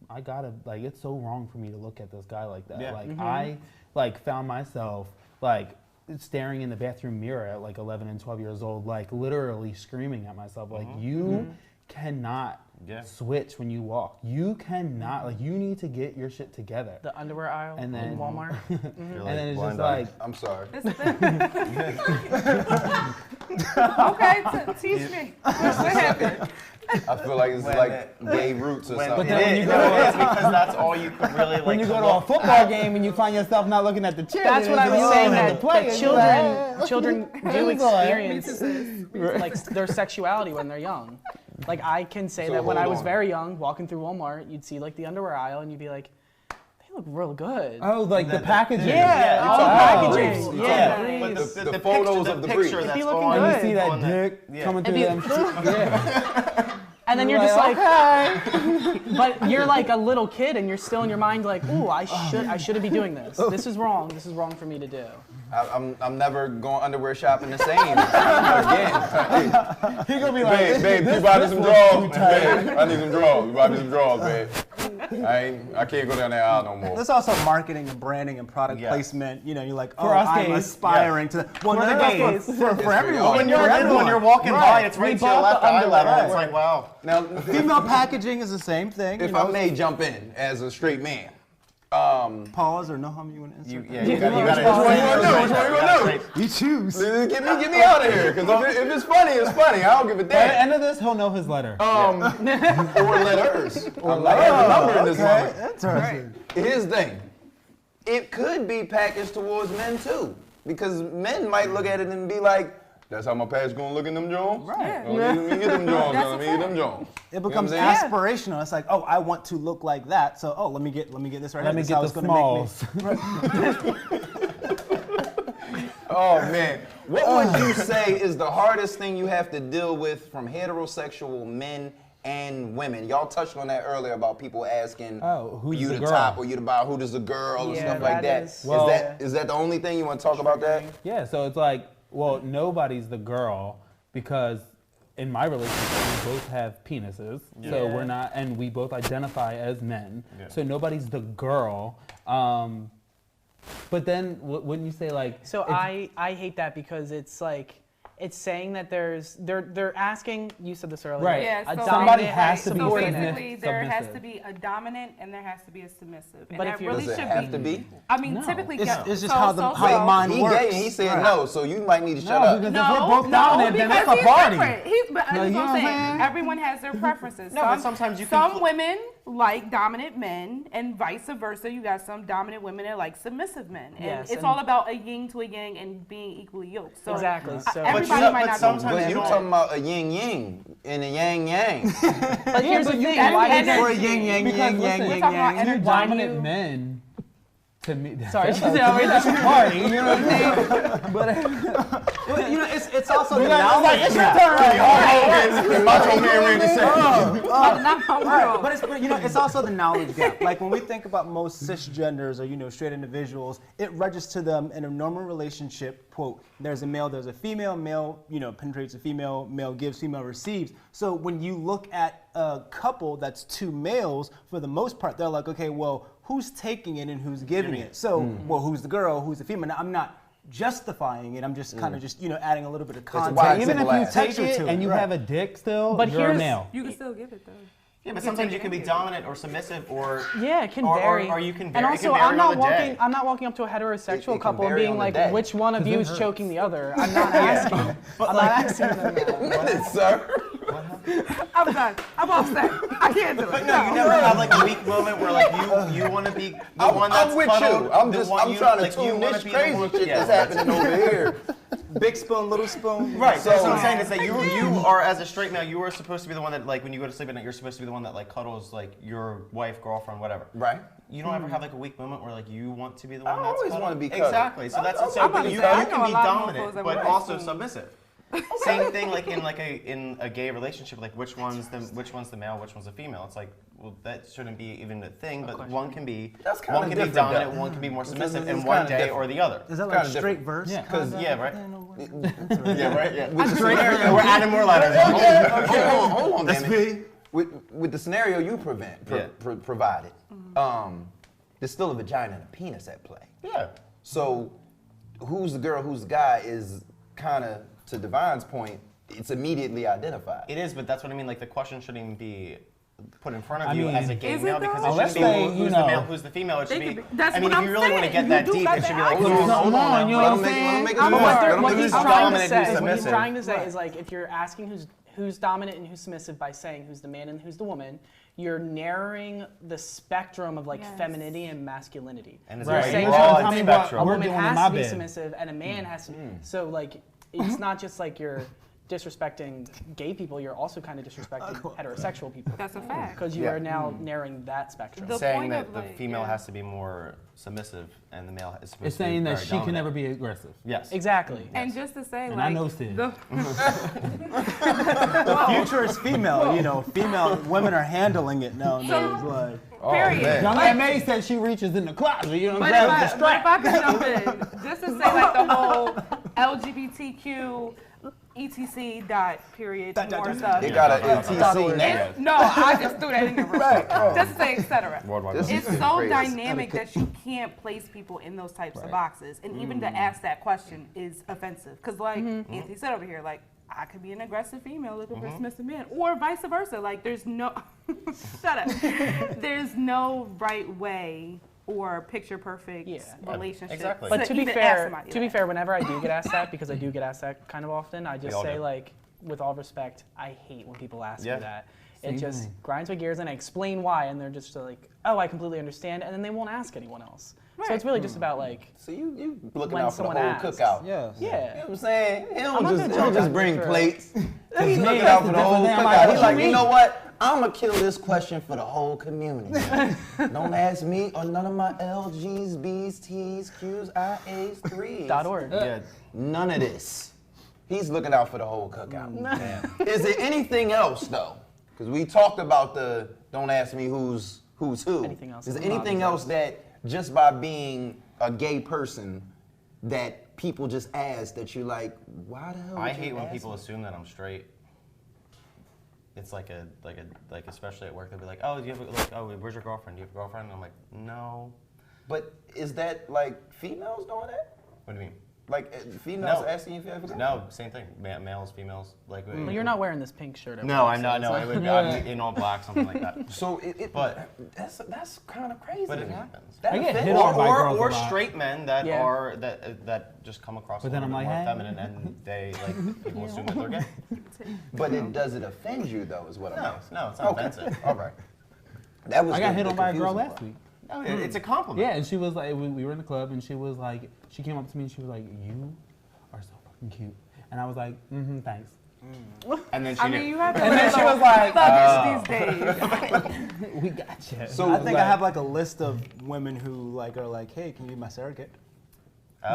Speaker 3: I gotta, like, it's so wrong for me to look at this guy like that.
Speaker 4: Yeah.
Speaker 3: Like, I, like, found myself, like, staring in the bathroom mirror at, like, 11 and 12 years old, like, literally screaming at myself, like, you cannot switch when you walk. You cannot, like, you need to get your shit together.
Speaker 6: The underwear aisle
Speaker 3: And then-
Speaker 6: in Walmart.
Speaker 3: And then it's just
Speaker 2: blind
Speaker 3: like,
Speaker 2: I'm sorry.
Speaker 5: Okay, teach me. What happened?
Speaker 2: I feel like it's like gay roots or something.
Speaker 3: But then when you
Speaker 4: It
Speaker 3: go
Speaker 4: is because that's all you could really like.
Speaker 3: when you go to a football game and you find yourself not looking at the cheerleaders,
Speaker 6: That's what I was
Speaker 3: and
Speaker 6: saying,
Speaker 3: looking at
Speaker 6: that,
Speaker 3: the players,
Speaker 6: that children do
Speaker 3: Hey, boy.
Speaker 6: experience like their sexuality when they're young. Like I can say
Speaker 2: So
Speaker 6: that when I
Speaker 2: hold
Speaker 6: was
Speaker 2: on.
Speaker 6: very young, walking through Walmart, you'd see like the underwear aisle and you'd be like, they look real good.
Speaker 3: Oh, like the packaging.
Speaker 6: Yeah,
Speaker 2: You're
Speaker 6: all the
Speaker 2: talking about
Speaker 6: packaging.
Speaker 2: briefs.
Speaker 6: Yeah,
Speaker 5: Yeah.
Speaker 6: briefs.
Speaker 2: But the photos of the briefs.
Speaker 4: picture
Speaker 6: It'd be
Speaker 4: that's
Speaker 6: looking
Speaker 4: on-
Speaker 6: good.
Speaker 3: And you see that
Speaker 4: on the-
Speaker 3: dick
Speaker 4: yeah.
Speaker 3: coming through them. Yeah.
Speaker 6: And then you're just like,
Speaker 3: okay.
Speaker 6: but you're like a little kid and you're still in your mind like, ooh, I shouldn't be doing this. This is wrong. This is wrong for me to do.
Speaker 2: I'm never going underwear shopping the same again.
Speaker 3: He gonna be like,
Speaker 2: Babe, you buy me some drawers. Babe, I need some drawers. You buy me some drawers, babe. I can't go down that aisle no more.
Speaker 7: There's also marketing and branding and product
Speaker 4: Yeah.
Speaker 7: placement. You know, you're like, oh,
Speaker 3: For us
Speaker 7: I'm
Speaker 3: gays.
Speaker 7: aspiring to. Well,
Speaker 6: For the
Speaker 7: no,
Speaker 6: gays.
Speaker 7: for everyone.
Speaker 4: When you're
Speaker 7: For
Speaker 4: little,
Speaker 7: everyone.
Speaker 4: when you're walking by, it's right
Speaker 6: We
Speaker 4: to your
Speaker 6: bought
Speaker 4: left
Speaker 6: the
Speaker 4: eye
Speaker 6: underwear.
Speaker 4: level. It's like, wow.
Speaker 2: Now,
Speaker 7: Female packaging is the same thing.
Speaker 2: if
Speaker 7: you
Speaker 2: I
Speaker 7: know,
Speaker 2: may jump in as a straight man,
Speaker 7: pause or no harm you want to insert.
Speaker 4: You gotta.
Speaker 2: Which one you gonna do?
Speaker 7: You choose.
Speaker 2: Get me out of here. Because if it's funny, it's funny. I don't give a
Speaker 3: By the
Speaker 2: damn.
Speaker 3: end of this, he'll know his letter.
Speaker 2: Or letters. I like every number in this moment.
Speaker 7: Interesting.
Speaker 2: Here's the thing. It could be packaged towards men too. Because men might look at it and be like, that's how my past gonna look in them Jones?
Speaker 7: Right.
Speaker 2: Let me get them Jones. Let me get them Jones.
Speaker 7: It becomes
Speaker 2: You know what I'm
Speaker 7: aspirational. It's like, oh, I want to look like that. So, oh, let me get this right
Speaker 3: Let
Speaker 7: here.
Speaker 3: me
Speaker 7: This is
Speaker 3: get
Speaker 7: how
Speaker 3: the
Speaker 7: it's gonna
Speaker 3: smalls.
Speaker 2: Oh man, what would you say is the hardest thing you have to deal with from heterosexual men and women? Y'all touched on that earlier about people asking,
Speaker 3: who's
Speaker 2: you
Speaker 3: the
Speaker 2: the
Speaker 3: girl?
Speaker 2: top or you the bottom, who does the girl or
Speaker 6: Yeah,
Speaker 2: stuff like
Speaker 6: that
Speaker 2: that.
Speaker 6: is-
Speaker 3: Well-
Speaker 2: Is that the only thing you want to talk about that?
Speaker 3: Yeah, so it's like, well, nobody's the girl because in my relationship, we both have penises. So we're not, and we both identify as men.
Speaker 4: Yeah.
Speaker 3: So nobody's the girl. But then, wouldn't you say like?
Speaker 6: So
Speaker 3: it's-
Speaker 6: I hate that because it's like it's saying that they're asking. You said this earlier.
Speaker 3: Right.
Speaker 5: Yeah,
Speaker 6: a
Speaker 5: so
Speaker 3: Somebody
Speaker 6: dominant
Speaker 3: has to
Speaker 6: and
Speaker 3: be
Speaker 5: So
Speaker 6: subordinate.
Speaker 5: basically, there has
Speaker 3: submissive.
Speaker 5: to be a dominant and there has to be a submissive. And
Speaker 6: But
Speaker 5: that
Speaker 6: if you're-
Speaker 5: really
Speaker 2: Does it
Speaker 5: should
Speaker 2: have to be?
Speaker 5: I mean,
Speaker 3: No.
Speaker 5: typically,
Speaker 7: It's just
Speaker 5: so,
Speaker 7: how the mind
Speaker 2: He
Speaker 7: works.
Speaker 2: gay and he said
Speaker 7: Right.
Speaker 2: no, so you might need to shut
Speaker 3: No,
Speaker 2: up.
Speaker 3: because
Speaker 5: No,
Speaker 3: if we're both
Speaker 5: no,
Speaker 3: dominant, then
Speaker 5: because
Speaker 3: it's a
Speaker 5: he's
Speaker 3: party.
Speaker 5: different. But
Speaker 3: No,
Speaker 5: that's
Speaker 3: you
Speaker 5: what
Speaker 3: know
Speaker 5: I'm
Speaker 3: what I'm
Speaker 5: saying.
Speaker 3: saying?
Speaker 5: Everyone has their preferences.
Speaker 4: No, but sometimes you can
Speaker 5: Some women like dominant men, and vice versa. You got some dominant women that like submissive men, and
Speaker 6: Yes,
Speaker 5: it's
Speaker 6: and-
Speaker 5: all about a yin to a yang and being equally yoked. So
Speaker 6: Exactly. So,
Speaker 5: everybody
Speaker 4: But
Speaker 5: might not.
Speaker 4: sometimes
Speaker 2: But
Speaker 4: you
Speaker 2: you
Speaker 4: don't-
Speaker 2: talking about a yin yang and a yang yang.
Speaker 6: but here's the
Speaker 3: but you
Speaker 6: thing.
Speaker 3: can
Speaker 6: Why
Speaker 5: and
Speaker 6: is
Speaker 5: then-
Speaker 7: Or yin yang
Speaker 3: Because
Speaker 7: yang
Speaker 3: listen,
Speaker 7: yang
Speaker 5: we're
Speaker 7: yang
Speaker 5: talking about
Speaker 7: yang.
Speaker 3: Two
Speaker 5: energy. Why
Speaker 3: dominant
Speaker 5: you-
Speaker 3: men. To me,
Speaker 6: Sorry,
Speaker 3: that's
Speaker 6: no, we're
Speaker 3: that's a party. You know what I'm saying?
Speaker 7: Well, you know, it's also the
Speaker 3: It's like,
Speaker 7: knowledge.
Speaker 3: it's your turn.
Speaker 2: And Macho Man Randy Savage.
Speaker 5: not my world.
Speaker 7: But you know, it's also the knowledge gap. Like when we think about most cisgenders or straight individuals, it registers to them in a normal relationship. Quote: there's a male, there's a female. Male, penetrates a female. Male gives, female receives. So when you look at a couple that's two males, for the most part, they're like, okay, well, who's taking it and who's giving it? So, well, who's the girl? Who's the female? Now, I'm not justifying it. I'm just kind of adding a little bit of
Speaker 2: why
Speaker 7: context.
Speaker 3: Even if
Speaker 2: Simple
Speaker 3: you
Speaker 2: as.
Speaker 3: take
Speaker 7: Texture
Speaker 3: it
Speaker 7: to
Speaker 3: and
Speaker 7: it,
Speaker 3: you
Speaker 7: right.
Speaker 3: have a dick still,
Speaker 6: But
Speaker 3: you're a
Speaker 6: here's-
Speaker 3: male.
Speaker 5: You can still give it though.
Speaker 4: Yeah, but sometimes you can be dominant or submissive or
Speaker 6: Yeah, it can
Speaker 4: or,
Speaker 6: vary.
Speaker 4: Or you can vary.
Speaker 6: And
Speaker 4: it
Speaker 6: also,
Speaker 4: can vary
Speaker 6: I'm not
Speaker 4: on the day.
Speaker 6: walking. I'm not walking up to a heterosexual
Speaker 2: It can
Speaker 6: couple and
Speaker 2: vary
Speaker 6: being
Speaker 2: on the
Speaker 6: like,
Speaker 2: day.
Speaker 6: which one of you is choking the other. I'm not asking. I'm not asking them that.
Speaker 2: Minute, sir.
Speaker 5: I'm done. I'm all set. I can't do it.
Speaker 4: But no, you never have like a weak moment where like you want to be the one that's
Speaker 2: I'm with
Speaker 4: cuddled,
Speaker 2: you. I'm
Speaker 4: the
Speaker 2: just
Speaker 4: one
Speaker 2: I'm
Speaker 4: you-
Speaker 2: trying to
Speaker 4: like, you
Speaker 2: tune
Speaker 4: wanna
Speaker 2: this
Speaker 4: be the
Speaker 2: crazy
Speaker 4: one-
Speaker 2: shit
Speaker 4: yeah,
Speaker 2: that's happening over here.
Speaker 7: Big spoon, little spoon.
Speaker 4: Right. So that's what I'm
Speaker 2: So-
Speaker 4: saying is that you are as a straight male, you are supposed to be the one that like when you go to sleep at night, you're supposed to be the one that like cuddles like your wife, girlfriend, whatever.
Speaker 2: Right.
Speaker 4: You don't ever have like a weak moment where like you want to be the one
Speaker 2: I
Speaker 4: that's
Speaker 2: always
Speaker 4: cuddled?
Speaker 2: wanna be cuddled.
Speaker 4: Exactly. So that's
Speaker 2: I'm
Speaker 4: so
Speaker 5: about
Speaker 4: but
Speaker 5: to
Speaker 4: you
Speaker 5: say, I know
Speaker 4: can
Speaker 5: a
Speaker 4: be
Speaker 5: lot of
Speaker 4: dominant,
Speaker 5: mofos that
Speaker 4: but
Speaker 5: want
Speaker 4: also
Speaker 5: ice cream.
Speaker 4: submissive. Same thing like in a gay relationship, like which one's the male, which one's the female. It's like, well, that shouldn't be even a thing, but one can be
Speaker 2: That's kinda
Speaker 4: one can be
Speaker 2: different,
Speaker 4: dominant,
Speaker 2: though.
Speaker 4: one can be more submissive
Speaker 2: It's
Speaker 4: in one
Speaker 2: kinda
Speaker 4: day
Speaker 2: different.
Speaker 4: or the other.
Speaker 7: Is that
Speaker 2: Kinda
Speaker 7: like straight
Speaker 2: different.
Speaker 7: verse?
Speaker 3: Yeah.
Speaker 2: Cause
Speaker 4: Yeah, right.
Speaker 2: yeah, right. Yeah.
Speaker 4: We're adding more letters.
Speaker 2: Hold on, damn it. with the scenario you provided, there's still a vagina and a penis at play.
Speaker 4: Yeah.
Speaker 2: So who's the girl, who's the guy is kind of, to Divine's point, it's immediately identified.
Speaker 4: It is, but that's what I mean. Like the question shouldn't even be put in front of
Speaker 3: I
Speaker 4: you
Speaker 3: mean,
Speaker 4: as a gay
Speaker 5: is it
Speaker 4: male because
Speaker 5: though?
Speaker 4: it
Speaker 3: Let's
Speaker 4: shouldn't
Speaker 3: say,
Speaker 4: be
Speaker 3: you
Speaker 4: who's
Speaker 3: know,
Speaker 4: the male, who's the female. It should
Speaker 5: They
Speaker 4: be.
Speaker 5: could be- that's
Speaker 4: I mean,
Speaker 5: what
Speaker 4: if you
Speaker 5: I'm
Speaker 4: really want to
Speaker 5: saying.
Speaker 4: get that
Speaker 5: You do
Speaker 4: deep,
Speaker 5: got
Speaker 4: it should be
Speaker 5: that
Speaker 4: like
Speaker 5: out.
Speaker 3: Hold on,
Speaker 2: Let
Speaker 3: you know what I'm
Speaker 2: him
Speaker 3: saying?
Speaker 2: make his
Speaker 6: But
Speaker 2: point.
Speaker 6: what
Speaker 2: Let him
Speaker 6: what
Speaker 2: make
Speaker 6: he's
Speaker 2: his
Speaker 6: trying
Speaker 2: point.
Speaker 6: to
Speaker 4: dominant,
Speaker 6: say,
Speaker 4: who's
Speaker 6: what he's
Speaker 4: submissive.
Speaker 6: trying to say is like if you're asking who's dominant and who's submissive by saying who's the man and who's the woman, you're narrowing the spectrum of like
Speaker 5: Yes.
Speaker 6: femininity and masculinity.
Speaker 4: And it's
Speaker 3: Right.
Speaker 4: a
Speaker 6: You're
Speaker 4: very
Speaker 6: saying
Speaker 3: Tell
Speaker 4: broad
Speaker 3: me what
Speaker 4: spectrum.
Speaker 6: a
Speaker 3: we're
Speaker 6: woman
Speaker 3: doing in
Speaker 6: has
Speaker 3: my
Speaker 6: to be
Speaker 3: bed.
Speaker 6: submissive and a man has to. So like, it's not just like you're disrespecting gay people. You're also kind of disrespecting heterosexual people
Speaker 5: That's a fact.
Speaker 6: because you
Speaker 2: Yeah.
Speaker 6: are now narrowing that spectrum.
Speaker 5: The
Speaker 4: saying
Speaker 5: point
Speaker 4: that
Speaker 5: of,
Speaker 4: the
Speaker 5: like,
Speaker 4: female
Speaker 5: yeah.
Speaker 4: has to be more submissive and the male is supposed
Speaker 3: It's
Speaker 4: to be
Speaker 3: saying that
Speaker 4: very
Speaker 3: she can
Speaker 4: dominant.
Speaker 3: never be aggressive.
Speaker 4: Yes.
Speaker 6: Exactly.
Speaker 5: And just to say,
Speaker 3: And
Speaker 5: like,
Speaker 3: I know Sid.
Speaker 6: Oh.
Speaker 7: The future is female. You know, female women are handling it nowadays.
Speaker 5: So-
Speaker 7: Like,
Speaker 5: period.
Speaker 2: man.
Speaker 3: Young M.A. said she reaches in the closet, you know what
Speaker 5: But
Speaker 3: I'm
Speaker 5: if,
Speaker 3: saying?
Speaker 5: but if I could jump in, just to say like the whole LGBTQ etc. period more stuff.
Speaker 2: They got an NTC now.
Speaker 5: It's, no, I just threw that in there. Just to say etc.
Speaker 4: Worldwide.
Speaker 2: This
Speaker 5: It's
Speaker 2: is
Speaker 5: so
Speaker 2: crazy.
Speaker 5: dynamic that you can't place people in those types of boxes, and even to ask that question is offensive. Because like Anthony said over here, like I could be an aggressive female looking for a submissive man, or vice versa. Like there's no shut up. There's no right way or picture perfect relationship.
Speaker 4: exactly.
Speaker 6: But to be
Speaker 5: even ask
Speaker 6: fair,
Speaker 5: somebody
Speaker 6: whenever I do get asked that, because I do get asked that kind of often, I just
Speaker 4: all
Speaker 6: say
Speaker 4: do.
Speaker 6: like, with all respect, I hate when people ask
Speaker 4: Yeah.
Speaker 6: me that.
Speaker 3: Same
Speaker 6: It just
Speaker 3: thing.
Speaker 6: grinds my gears, and I explain why, and they're just like, oh, I completely understand, and then they won't ask anyone else. So it's really just about like,
Speaker 2: So you looking
Speaker 6: When
Speaker 2: out for the
Speaker 6: someone
Speaker 2: whole
Speaker 6: asks.
Speaker 2: cookout.
Speaker 7: yeah.
Speaker 2: You know
Speaker 6: yeah.
Speaker 2: what I'm saying? He
Speaker 6: I'm
Speaker 2: don't
Speaker 6: not
Speaker 2: just,
Speaker 6: gonna
Speaker 2: he don't
Speaker 6: judge
Speaker 2: just bring
Speaker 6: for-
Speaker 2: plates. He's
Speaker 3: me,
Speaker 2: looking
Speaker 3: that's
Speaker 2: out
Speaker 3: the
Speaker 2: for the whole
Speaker 3: difference. I'm
Speaker 2: cookout.
Speaker 3: like,
Speaker 2: He's like,
Speaker 3: what
Speaker 2: you
Speaker 3: you
Speaker 2: know what? I'm gonna kill this question for the whole community. Don't ask me or none of my LGs, Bs, Ts, Qs, IAs, 3s.
Speaker 6: .org.
Speaker 4: Yeah.
Speaker 2: None of this. He's looking out for the whole cookout. Is there anything else though? Because we talked about the don't ask me who's who.
Speaker 6: Anything else?
Speaker 2: Is there anything else that just by being a gay person that people just ask that you like, why the hell?
Speaker 4: I
Speaker 2: would you
Speaker 4: hate when
Speaker 2: ask
Speaker 4: people
Speaker 2: me?
Speaker 4: assume that I'm straight. It's like especially at work they'll be like, oh, do you have where's your girlfriend? Do you have a girlfriend? And I'm like, no.
Speaker 2: But is that like females doing that?
Speaker 4: What do you mean?
Speaker 2: Like females
Speaker 4: No.
Speaker 2: asking if you have a girlfriend?
Speaker 4: No, same thing. Males, females, like.
Speaker 6: Well, you're not wearing this pink shirt. at
Speaker 4: No,
Speaker 6: work,
Speaker 4: I'm
Speaker 6: so
Speaker 4: not.
Speaker 6: it's
Speaker 4: No,
Speaker 6: like-
Speaker 4: I would be I'm in all black, something like that.
Speaker 2: So
Speaker 4: But-
Speaker 2: that's kind of crazy.
Speaker 4: But it
Speaker 2: man.
Speaker 4: happens.
Speaker 2: That
Speaker 3: I get
Speaker 2: offends
Speaker 3: hit
Speaker 2: you.
Speaker 3: on by girls a
Speaker 4: Or
Speaker 3: lot.
Speaker 4: straight men that
Speaker 6: Yeah.
Speaker 4: are that just come across
Speaker 3: But
Speaker 4: a
Speaker 3: then
Speaker 4: little
Speaker 3: I'm
Speaker 4: bit
Speaker 3: like,
Speaker 4: more
Speaker 3: hey.
Speaker 4: feminine and they like people assume that they're gay.
Speaker 2: But does it offend you though? Is what I'm asking.
Speaker 4: No, it's not offensive.
Speaker 2: All right. That was
Speaker 3: I got
Speaker 2: the-
Speaker 3: hit
Speaker 2: the
Speaker 3: on by a girl
Speaker 2: confusing
Speaker 3: last
Speaker 2: part.
Speaker 3: week.
Speaker 4: No, it's a compliment.
Speaker 3: Yeah, and she was like, we were in the club, and she was like, she came up to me and she was like, you are so fucking cute. And I was like, thanks.
Speaker 4: And then she
Speaker 5: I
Speaker 4: knew.
Speaker 5: mean, you have to
Speaker 3: And then she
Speaker 5: little
Speaker 3: was like,
Speaker 5: thuggish these days.
Speaker 3: we got you.
Speaker 2: So
Speaker 7: I think I have like a list of women who like are like, hey, can you be my surrogate?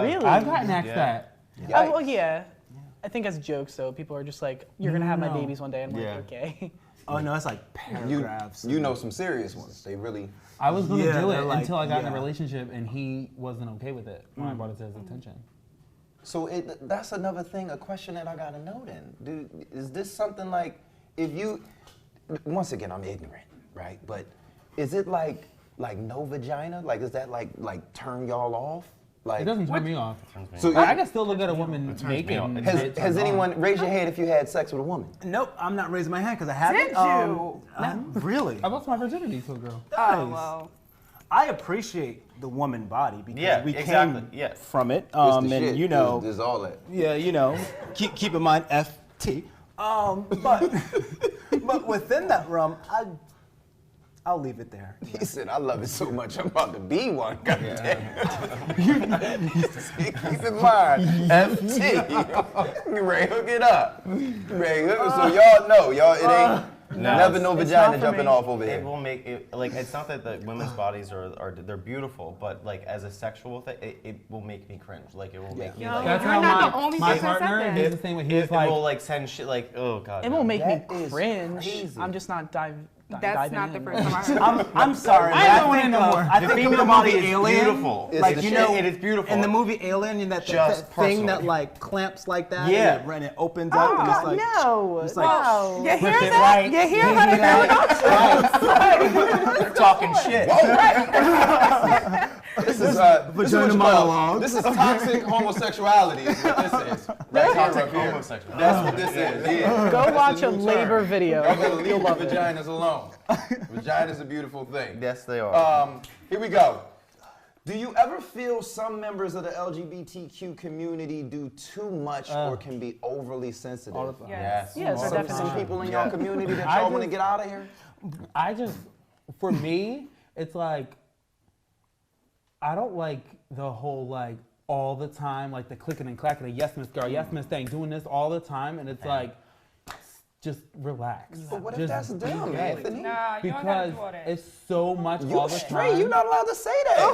Speaker 6: Really?
Speaker 3: I've gotten asked
Speaker 4: Yeah.
Speaker 3: that.
Speaker 6: Oh, well, yeah. I think as jokes, though, people are just like, you're gonna have my
Speaker 3: No.
Speaker 6: babies one day, and we're
Speaker 4: Yeah.
Speaker 6: like, okay.
Speaker 7: Oh no, it's like
Speaker 2: you,
Speaker 7: paragraphs.
Speaker 2: you know some serious ones. They really.
Speaker 3: I was gonna
Speaker 7: Yeah,
Speaker 3: do it
Speaker 7: they're like,
Speaker 3: until I got in a
Speaker 7: yeah.
Speaker 3: relationship, and he wasn't okay with it when I brought it to his attention.
Speaker 2: So that's another thing, a question that I gotta know then. Is this something like, if you, once again, I'm ignorant, right? But is it like no vagina? Like, is that like turn y'all off? Like,
Speaker 3: It doesn't turn me off.
Speaker 2: So
Speaker 3: I can still look at a woman
Speaker 4: me
Speaker 3: naked.
Speaker 4: off.
Speaker 3: and
Speaker 2: has
Speaker 3: get
Speaker 2: has
Speaker 3: turned on.
Speaker 2: anyone raised your hand if you had sex with a woman?
Speaker 7: Nope, I'm not raising my hand because I haven't.
Speaker 5: Did you?
Speaker 7: Really?
Speaker 3: I lost my virginity to a girl.
Speaker 5: Oh, well.
Speaker 7: I appreciate the woman body because
Speaker 4: Yeah,
Speaker 7: we
Speaker 4: exactly,
Speaker 7: came
Speaker 4: yeah.
Speaker 7: from it.
Speaker 2: It's the
Speaker 7: And
Speaker 2: shit.
Speaker 7: you know,
Speaker 2: There's all that.
Speaker 7: yeah, you know, keep in mind FT. But but within that realm, I'll leave it there.
Speaker 2: He said, I love it so much, I'm about to be one. Goddamn. Keep in mind, FT. Ray, hook it up. Ray, so y'all know, it ain't never no
Speaker 6: it's
Speaker 2: vagina
Speaker 6: not for
Speaker 2: jumping
Speaker 6: me.
Speaker 2: off over
Speaker 4: It
Speaker 2: here.
Speaker 4: will make it like it's not that the women's bodies are they're beautiful, but like as a sexual thing, it will make me cringe. Like it will make me
Speaker 5: No,
Speaker 4: like
Speaker 3: That's
Speaker 5: You're
Speaker 3: how
Speaker 5: not
Speaker 3: my,
Speaker 5: the only
Speaker 3: my
Speaker 5: person that said
Speaker 3: partner,
Speaker 5: that.
Speaker 3: he's the same way.
Speaker 4: it
Speaker 3: He's like,
Speaker 4: will like send shit like oh god.
Speaker 6: It
Speaker 4: no.
Speaker 6: won't make me
Speaker 2: That is
Speaker 6: cringe.
Speaker 2: crazy.
Speaker 6: I'm just not
Speaker 5: That's not the first time I heard.
Speaker 7: I'm sorry.
Speaker 3: I don't want to know more.
Speaker 7: I think of the movie Alien.
Speaker 4: Beautiful.
Speaker 7: Like
Speaker 2: It's
Speaker 7: you
Speaker 2: the
Speaker 7: know,
Speaker 4: it is beautiful.
Speaker 7: in the movie Alien, that
Speaker 4: Just
Speaker 7: thing that
Speaker 4: personally.
Speaker 7: like clamps like that.
Speaker 4: Yeah.
Speaker 7: And it opens up and it's like.
Speaker 6: no.
Speaker 7: It's like,
Speaker 6: no.
Speaker 5: You hear
Speaker 3: Flip it
Speaker 5: that?
Speaker 3: right.
Speaker 5: You hear how
Speaker 4: They're talking shit.
Speaker 2: This is
Speaker 7: Vagina
Speaker 2: what you call-
Speaker 7: monologue.
Speaker 2: This is toxic homosexuality. Is what this is.
Speaker 4: Toxic homosexual.
Speaker 2: That's what this is. Yeah.
Speaker 6: Go
Speaker 2: That's
Speaker 6: watch
Speaker 2: the
Speaker 6: a
Speaker 2: new
Speaker 6: labor
Speaker 2: term.
Speaker 6: video.
Speaker 2: Y'all better leave
Speaker 6: You'll
Speaker 2: the
Speaker 6: love it.
Speaker 2: vaginas alone. Vagina's a beautiful thing.
Speaker 4: Yes, they are.
Speaker 2: Here we go. Do you ever feel some members of the LGBTQ community do too much or can be overly sensitive?
Speaker 3: All the time.
Speaker 5: Yes.
Speaker 6: Yes,
Speaker 2: Some
Speaker 6: definitely.
Speaker 2: people in your community that
Speaker 3: I
Speaker 2: y'all want to
Speaker 3: just-
Speaker 2: get out of here?
Speaker 3: I just, for me, it's like, I don't like the whole like all the time, like the clicking and clacking, the yes miss girl, yes miss thing, doing this all the time, and it's like, just relax.
Speaker 2: But what if
Speaker 3: Just
Speaker 2: that's
Speaker 3: be
Speaker 2: dumb,
Speaker 3: gay.
Speaker 2: Anthony?
Speaker 5: Nah, you don't gotta
Speaker 3: Because
Speaker 5: do all that.
Speaker 3: it's so much
Speaker 2: You
Speaker 3: all the
Speaker 2: straight.
Speaker 3: time.
Speaker 2: You're not allowed to say that.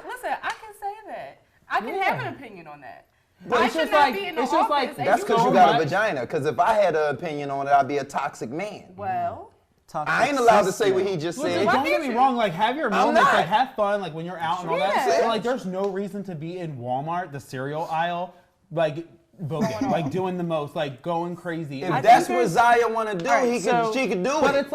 Speaker 5: Listen, I can say that. I can have an opinion on that.
Speaker 3: But
Speaker 5: I
Speaker 3: it's
Speaker 5: should
Speaker 3: just
Speaker 5: not
Speaker 3: like,
Speaker 5: be in the
Speaker 3: it's just like,
Speaker 5: office and
Speaker 2: That's because
Speaker 3: so
Speaker 2: you got a
Speaker 3: much-
Speaker 2: vagina. Because if I had an opinion on it, I'd be a toxic man.
Speaker 5: Well,
Speaker 2: I ain't allowed to say what he just
Speaker 3: Listen,
Speaker 2: said.
Speaker 3: don't get me wrong, like have your
Speaker 2: I'm
Speaker 3: moments,
Speaker 2: not.
Speaker 3: like have fun, like when you're out and all that.
Speaker 5: Yeah.
Speaker 3: But like there's no reason to be in Walmart, the cereal aisle, like voguing, like doing the most, like going crazy.
Speaker 2: If
Speaker 3: And
Speaker 2: that's what Zaya want to do,
Speaker 6: Alright, so-
Speaker 2: she could do
Speaker 3: but
Speaker 2: it.
Speaker 3: it's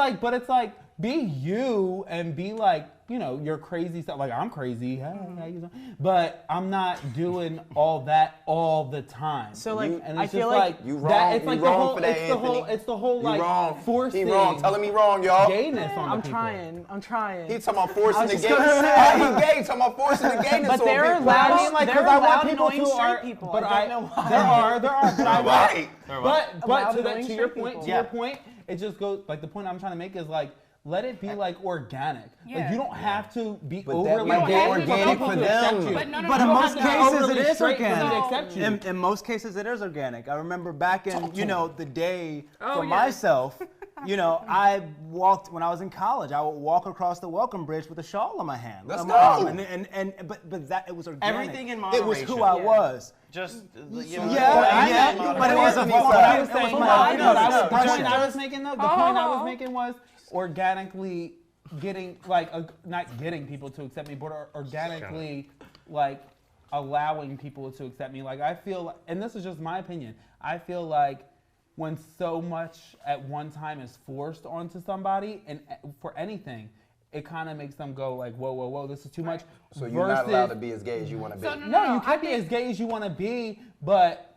Speaker 3: like be you and be like, you know, your crazy stuff. Like I'm crazy, hey, how you doing? But I'm not doing all that all the time.
Speaker 6: So, like,
Speaker 3: and
Speaker 6: I
Speaker 3: it's
Speaker 6: feel
Speaker 3: just
Speaker 6: like
Speaker 2: You
Speaker 3: that,
Speaker 2: wrong.
Speaker 3: it's like
Speaker 2: You
Speaker 3: the
Speaker 2: wrong
Speaker 3: whole,
Speaker 2: for that,
Speaker 3: it's the whole,
Speaker 2: Anthony.
Speaker 3: it's the whole
Speaker 2: You
Speaker 3: like
Speaker 2: wrong.
Speaker 3: forcing
Speaker 2: He wrong. Telling me wrong, y'all.
Speaker 3: gayness on the
Speaker 6: I'm
Speaker 3: people.
Speaker 6: trying.
Speaker 2: He talking about forcing
Speaker 6: I was
Speaker 2: the
Speaker 6: just
Speaker 2: gayness.
Speaker 6: gonna say.
Speaker 2: He gay. Talking about forcing the gayness
Speaker 6: But
Speaker 2: on
Speaker 6: there are
Speaker 2: people.
Speaker 6: loud-
Speaker 3: I mean, like,
Speaker 6: There
Speaker 3: because
Speaker 6: are
Speaker 3: I want
Speaker 6: loud,
Speaker 3: people
Speaker 6: annoying
Speaker 3: to
Speaker 6: straight
Speaker 3: are,
Speaker 6: people.
Speaker 3: but
Speaker 6: I don't know why.
Speaker 3: there are, but I
Speaker 2: Right.
Speaker 3: but
Speaker 6: Loud,
Speaker 3: to that,
Speaker 6: annoying
Speaker 3: to your
Speaker 6: straight
Speaker 3: point,
Speaker 6: people.
Speaker 3: to your point, it just goes like the point I'm trying to make is like. Let it be like organic. Like
Speaker 5: Yeah.
Speaker 3: you don't have to be
Speaker 2: But that
Speaker 3: overly
Speaker 2: might
Speaker 5: be
Speaker 3: gay
Speaker 2: organic
Speaker 3: people
Speaker 2: for
Speaker 3: to
Speaker 2: them.
Speaker 3: accept you.
Speaker 5: but no, no,
Speaker 7: But
Speaker 5: no,
Speaker 7: in
Speaker 5: you
Speaker 7: most
Speaker 5: don't have to-
Speaker 7: cases,
Speaker 3: overly
Speaker 7: it is
Speaker 3: straight for them to
Speaker 7: organic.
Speaker 3: accept you.
Speaker 7: In most cases, it is organic. I remember back in, you know, the day
Speaker 5: Oh,
Speaker 7: for
Speaker 5: yeah.
Speaker 7: myself, you know, I walked, when I was in college, I would walk across the Welcome Bridge with a shawl on my hand.
Speaker 2: Let's
Speaker 7: on my arm.
Speaker 2: go.
Speaker 7: But that, it was organic.
Speaker 4: Everything in
Speaker 7: It was who
Speaker 4: moderation.
Speaker 7: I
Speaker 5: Yeah.
Speaker 7: was.
Speaker 4: Just
Speaker 7: Yeah, but it was a
Speaker 3: What I was saying,
Speaker 7: my-
Speaker 3: no,
Speaker 7: no,
Speaker 3: the
Speaker 7: no,
Speaker 3: point
Speaker 7: no.
Speaker 3: I was making though, the point I was making was organically getting like not getting people to accept me, but organically like allowing people to accept me. Like I feel, and this is just my opinion, I feel like when so much at one time is forced onto somebody and for anything, it kind of makes them go like, whoa, whoa, whoa, this is too much.
Speaker 2: So you're not allowed to be as gay as you want to be.
Speaker 5: So,
Speaker 3: No, you
Speaker 5: I
Speaker 3: can be as gay as you want to be, but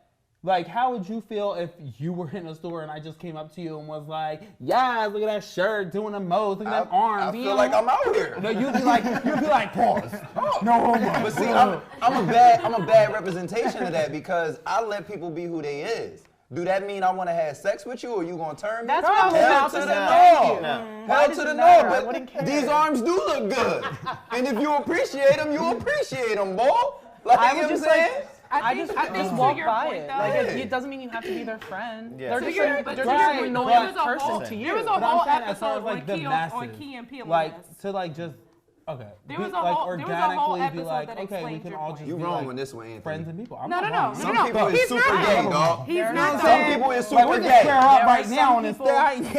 Speaker 3: like, how would you feel if you were in a store and I just came up to you and was like, "Yeah, look at that shirt, doing the most, look at that arm."
Speaker 2: I feel like I'm out here.
Speaker 3: No, you'd be like, pause. No homo.
Speaker 2: But see, I'm a bad representation of that because I let people be who they is. Do that mean I want to have sex with you, or you gonna turn me?
Speaker 6: That's what I was
Speaker 2: Hell
Speaker 6: about
Speaker 2: to
Speaker 6: to
Speaker 2: the
Speaker 6: say.
Speaker 2: no.
Speaker 6: Thank you.
Speaker 2: Hell
Speaker 6: Why
Speaker 2: to
Speaker 6: does
Speaker 2: the
Speaker 6: it matter?
Speaker 2: no.
Speaker 6: I
Speaker 2: But
Speaker 6: wouldn't care.
Speaker 2: these arms do look good, and if you appreciate them, you appreciate them, boy. Like,
Speaker 6: I
Speaker 2: you know
Speaker 6: would
Speaker 2: what I'm
Speaker 6: just
Speaker 2: saying?
Speaker 6: like.
Speaker 5: I think
Speaker 6: Just
Speaker 5: to
Speaker 6: walk
Speaker 5: your
Speaker 6: by
Speaker 5: point,
Speaker 6: it.
Speaker 5: though,
Speaker 6: Like,
Speaker 2: Yeah.
Speaker 6: it doesn't mean you have to be their friend.
Speaker 4: Yeah.
Speaker 6: They're
Speaker 5: So
Speaker 6: just,
Speaker 5: you're-
Speaker 6: they're
Speaker 5: but
Speaker 6: just
Speaker 3: right,
Speaker 6: an
Speaker 3: but-
Speaker 6: annoying person to you.
Speaker 5: There was a
Speaker 3: But I'm
Speaker 5: whole
Speaker 3: saying as far
Speaker 5: episode
Speaker 3: as like
Speaker 5: on
Speaker 3: the
Speaker 5: Key
Speaker 3: masses,
Speaker 5: on Key and Peele.
Speaker 3: like to like just okay,
Speaker 5: There
Speaker 3: be-
Speaker 5: was a
Speaker 3: like
Speaker 5: whole- there was a whole
Speaker 3: organically be
Speaker 5: episode
Speaker 3: like,
Speaker 5: that
Speaker 3: okay, we
Speaker 5: explained
Speaker 3: can
Speaker 5: your
Speaker 3: all
Speaker 5: point.
Speaker 3: just
Speaker 2: You
Speaker 3: be
Speaker 2: wrong
Speaker 3: like
Speaker 2: on this one, Anthony.
Speaker 3: friends and people. I'm
Speaker 5: No,
Speaker 3: not
Speaker 5: no,
Speaker 3: wrong.
Speaker 5: no,
Speaker 2: Some
Speaker 5: no,
Speaker 2: people
Speaker 5: no.
Speaker 2: is
Speaker 5: He's
Speaker 2: super
Speaker 5: not.
Speaker 2: gay, dog.
Speaker 5: He's
Speaker 6: There
Speaker 5: not.
Speaker 6: are
Speaker 2: Some people is
Speaker 3: Like
Speaker 2: super
Speaker 3: we can
Speaker 2: gay.
Speaker 3: square up
Speaker 6: There
Speaker 3: right
Speaker 6: are
Speaker 3: now,
Speaker 6: some
Speaker 3: and it's
Speaker 6: people-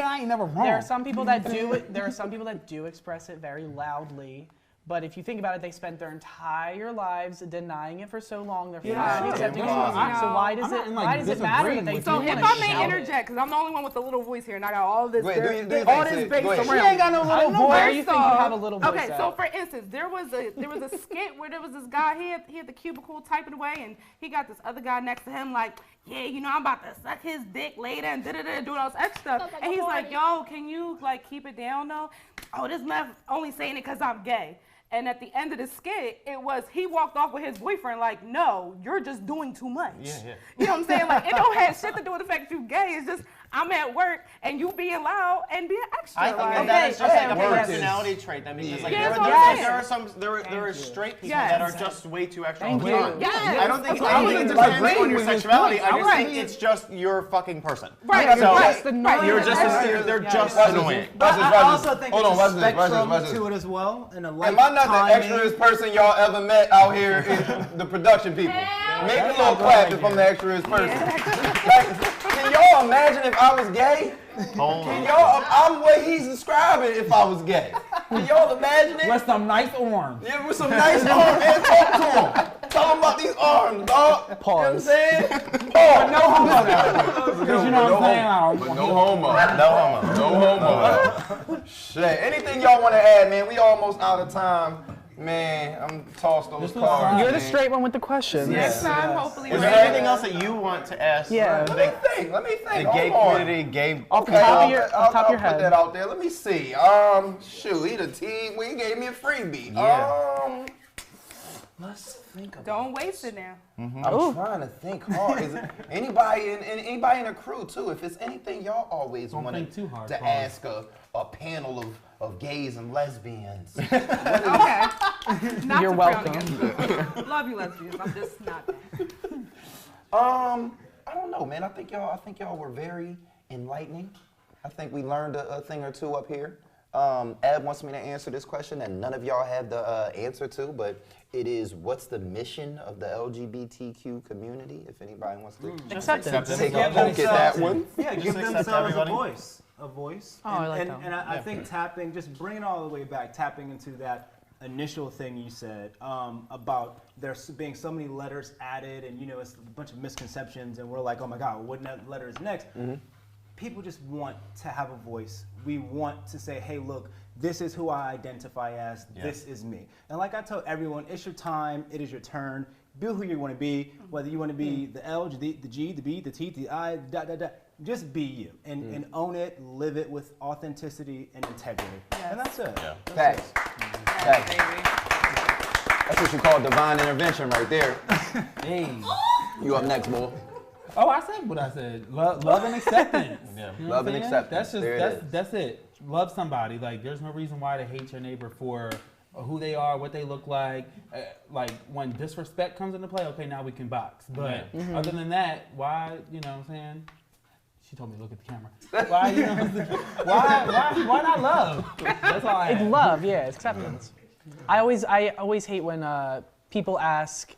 Speaker 3: I ain't never wrong.
Speaker 6: There are some people that do it. There are some people that do express it very loudly. But if you think about it, they spent their entire lives denying it for so long. They're finally accepting it.
Speaker 2: Yeah.
Speaker 6: So why
Speaker 3: I'm
Speaker 6: does
Speaker 3: not
Speaker 6: it?
Speaker 3: in, like,
Speaker 6: Why does it matter that
Speaker 3: disagreeing
Speaker 6: they
Speaker 3: with
Speaker 6: do
Speaker 5: So
Speaker 3: you.
Speaker 5: if
Speaker 6: wanna
Speaker 5: I may
Speaker 6: shout it?
Speaker 5: interject, because I'm the only one with the little voice here, and I got all this,
Speaker 2: Go ahead, do your
Speaker 5: all
Speaker 2: thing,
Speaker 5: this
Speaker 2: sis.
Speaker 5: bass
Speaker 2: Go ahead.
Speaker 5: around.
Speaker 3: She ain't got no little
Speaker 6: know where
Speaker 3: voice.
Speaker 6: you think you have a little voice
Speaker 5: Okay,
Speaker 6: at.
Speaker 5: so for instance, there was a skit where there was this guy, he had the cubicle typing away, and he got this other guy next to him like, yeah, you know, I'm about to suck his dick later and da-da-da, doing all this extra stuff. And he's like, yo, can you like keep it down though? Oh, this man only saying it because I'm gay. And at the end of the skit, it was he walked off with his boyfriend like, no, you're just doing too much.
Speaker 4: Yeah.
Speaker 5: You know what I'm saying? Like, it don't have shit to do with the fact that you gay. It's just I'm at work and you being loud and being extra.
Speaker 4: I think
Speaker 5: like,
Speaker 4: that is just
Speaker 6: okay,
Speaker 4: like a
Speaker 6: okay,
Speaker 4: personality trait. That because like
Speaker 5: Yeah,
Speaker 4: there,
Speaker 5: that's what
Speaker 4: there,
Speaker 5: I'm
Speaker 4: there are
Speaker 5: saying.
Speaker 4: some there are straight people
Speaker 5: Yes.
Speaker 4: that are just way too extra all
Speaker 6: Thank
Speaker 4: the
Speaker 6: you.
Speaker 4: time.
Speaker 5: Yes.
Speaker 4: I don't think
Speaker 5: That's what I was
Speaker 4: anything
Speaker 5: just
Speaker 4: depends on your
Speaker 3: with his
Speaker 4: sexuality.
Speaker 3: point.
Speaker 4: I just
Speaker 5: Right.
Speaker 4: think it's just you're a fucking person.
Speaker 5: Right,
Speaker 4: So
Speaker 5: right,
Speaker 6: the
Speaker 5: right.
Speaker 4: you're
Speaker 6: Yeah.
Speaker 4: just they're just
Speaker 2: Watch this.
Speaker 4: annoying.
Speaker 2: Watch this,
Speaker 7: I
Speaker 2: watch
Speaker 7: also
Speaker 2: this.
Speaker 7: think
Speaker 2: Hold on,
Speaker 7: it's
Speaker 2: watch
Speaker 7: a
Speaker 2: this, watch this,
Speaker 7: spectrum
Speaker 2: watch this.
Speaker 7: to it as well. And a
Speaker 2: Am I not the
Speaker 7: timing.
Speaker 2: extraest person y'all ever met out here in the production people? Make a little clap if I'm the extraest person. Like, can y'all imagine if if I was gay? Can y'all, I'm what he's describing if I was gay. Can y'all imagine it?
Speaker 3: With some nice arms.
Speaker 2: Yeah, with some nice arms, man. Talk to him. Tell him about these arms, dog.
Speaker 6: Pause.
Speaker 2: You know what I'm saying? Pause.
Speaker 3: No homo though. Because you know what I'm saying?
Speaker 2: No homo. No homo. No homo. Shit. Anything y'all want to add, man? We almost out of time. Man, I'm tossed those cards.
Speaker 6: You're the
Speaker 2: man.
Speaker 6: straight one with the questions.
Speaker 5: Next time, hopefully,
Speaker 4: Is
Speaker 5: we're
Speaker 4: there anything else that you want to ask?
Speaker 6: Yeah.
Speaker 2: Let me think.
Speaker 4: The gay
Speaker 2: Hold on.
Speaker 4: community, gay.
Speaker 6: Off the
Speaker 2: Okay,
Speaker 6: top of your,
Speaker 2: I'll
Speaker 6: top of your
Speaker 2: put
Speaker 6: head.
Speaker 2: that out there. Let me see. Shoot, he the team. He gave me a freebie.
Speaker 4: Yeah.
Speaker 2: Let's think about.
Speaker 5: Don't waste it now.
Speaker 2: I'm trying to think hard. Is it anybody in the crew too? If it's anything y'all always
Speaker 3: Don't
Speaker 2: wanted
Speaker 3: think too hard,
Speaker 2: to
Speaker 3: Paul.
Speaker 2: ask a panel of gays and lesbians.
Speaker 5: Okay. Not
Speaker 6: You're
Speaker 5: to frown
Speaker 6: welcome.
Speaker 5: against. Love you, lesbians. I'm just not that.
Speaker 2: I don't know, man. I think y'all were very enlightening. I think we learned a thing or two up here. Ed wants me to answer this question, and none of y'all have the answer to, but it is, what's the mission of the LGBTQ community? If anybody wants to
Speaker 6: Acceptance.
Speaker 2: take a poke at that one.
Speaker 7: Yeah, give
Speaker 4: accept
Speaker 7: themselves
Speaker 4: everybody.
Speaker 7: a voice.
Speaker 6: Oh, I like that.
Speaker 7: And I think tapping, just bringing it all the way back, tapping into that initial thing you said about there being so many letters added, and you know, it's a bunch of misconceptions, and we're like, oh my God, what letter is next? People just want to have a voice. We want to say, hey, look, this is who I identify as, this is me. And like I tell everyone, it's your time, it is your turn. Be who you want to be, whether you want to be the L, the G, the B, the T, the I, just be you. And own it, live it with authenticity and integrity. And that's it.
Speaker 4: Yeah.
Speaker 2: Facts.
Speaker 5: Yes, baby.
Speaker 2: That's what you call divine intervention right there.
Speaker 3: Hey.
Speaker 2: You up next, boy.
Speaker 3: Oh, I said what I said. Love and acceptance.
Speaker 4: Yeah.
Speaker 3: You know
Speaker 2: Love
Speaker 3: what
Speaker 2: and
Speaker 3: I'm saying?
Speaker 2: acceptance.
Speaker 3: That's
Speaker 2: There it
Speaker 3: just
Speaker 2: is.
Speaker 3: that's it. Love somebody. Like, there's no reason why to hate your neighbor for who they are, what they look like. Like, when disrespect comes into play, okay, now we can box. But other than that, why? You know what I'm saying? She told me to look at the camera. Why? You know what I'm saying? Why not love? That's all I
Speaker 6: It's
Speaker 3: have.
Speaker 6: love, yeah, it's acceptance. I always hate when people ask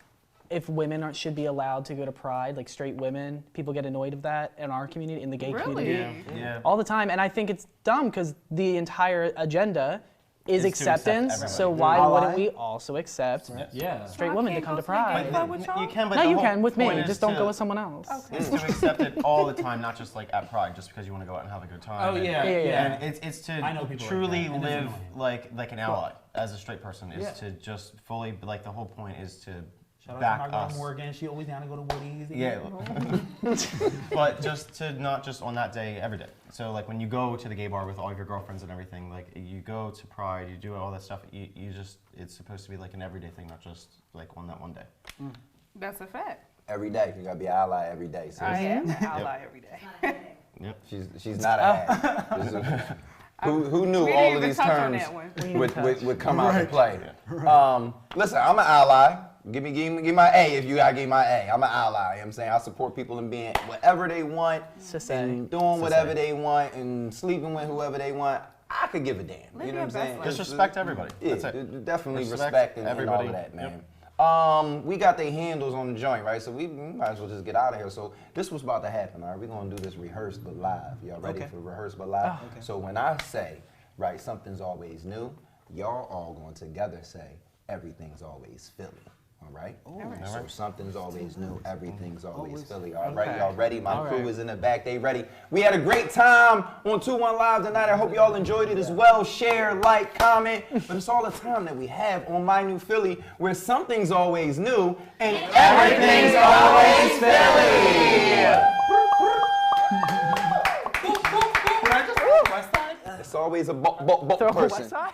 Speaker 6: if women should be allowed to go to Pride, like straight women. People get annoyed of that in our community, in the gay community.
Speaker 4: Yeah.
Speaker 6: All the time, and I think it's dumb because the entire agenda is
Speaker 4: Is to accept
Speaker 6: acceptance.
Speaker 4: everybody.
Speaker 6: So why wouldn't we also accept
Speaker 3: Yeah.
Speaker 6: straight women to come to Pride?
Speaker 4: You can, but
Speaker 6: No,
Speaker 4: the
Speaker 6: you
Speaker 4: whole
Speaker 6: can with me.
Speaker 4: point is
Speaker 6: Just don't
Speaker 4: to-
Speaker 6: go with someone else.
Speaker 4: It's to accept it all the time, not just like at Pride, just because you want to go out and have a good time.
Speaker 3: Oh, yeah.
Speaker 6: Yeah.
Speaker 4: And it's to
Speaker 3: I know people like
Speaker 4: truly
Speaker 3: that, and it's
Speaker 4: live
Speaker 3: annoying.
Speaker 4: like an ally as a straight person. Is
Speaker 3: Yeah.
Speaker 4: to just fully, like, the whole point is to
Speaker 3: Shout
Speaker 4: back
Speaker 3: out to my girl
Speaker 4: us.
Speaker 3: Morgan. She always down to go to Woody's.
Speaker 4: Yeah. But just to not just on that day, every day. So like when you go to the gay bar with all of your girlfriends and everything, like you go to Pride, you do all that stuff. You just, it's supposed to be like an everyday thing, not just like on that one day.
Speaker 5: That's a fact.
Speaker 2: Every day. You gotta be an ally every day. sis.
Speaker 5: I am an ally every day.
Speaker 4: Yep.
Speaker 2: She's not a ad. Who knew
Speaker 5: We
Speaker 2: all
Speaker 5: didn't
Speaker 2: of
Speaker 5: even
Speaker 2: these
Speaker 5: touch on
Speaker 2: terms
Speaker 5: that one.
Speaker 2: would come out to play? Listen, I'm an ally. Give me my A if you gotta give me my A. I'm an ally. You know what I'm saying? I support people in being whatever they want and doing whatever they want and sleeping with whoever they want. I could give a damn.
Speaker 5: Live
Speaker 2: You know what
Speaker 5: your
Speaker 2: I'm saying?
Speaker 5: best life.
Speaker 4: Just respect everybody.
Speaker 2: Yeah,
Speaker 4: That's it.
Speaker 2: definitely
Speaker 4: Respect
Speaker 2: respect and all
Speaker 4: everybody.
Speaker 2: of that, man.
Speaker 4: Yep.
Speaker 2: We got their handles on the joint, right? So we might as well just get out of here. So this was about to happen, all right? We're gonna do this rehearsed but live. Y'all ready for rehearsed but live? So when I say, right, something's always new, y'all all going together say, everything's always Philly. All right? So something's always new, everything's always Philly. All right, y'all ready? My crew is in the back, they ready. We had a great time on 2-1 Live tonight. I hope y'all enjoyed it as well. Share, like, comment. But it's all the time that we have on My New Philly, where something's always new and everything's always Philly. It's always a
Speaker 6: Throw a
Speaker 2: person.
Speaker 6: West Side?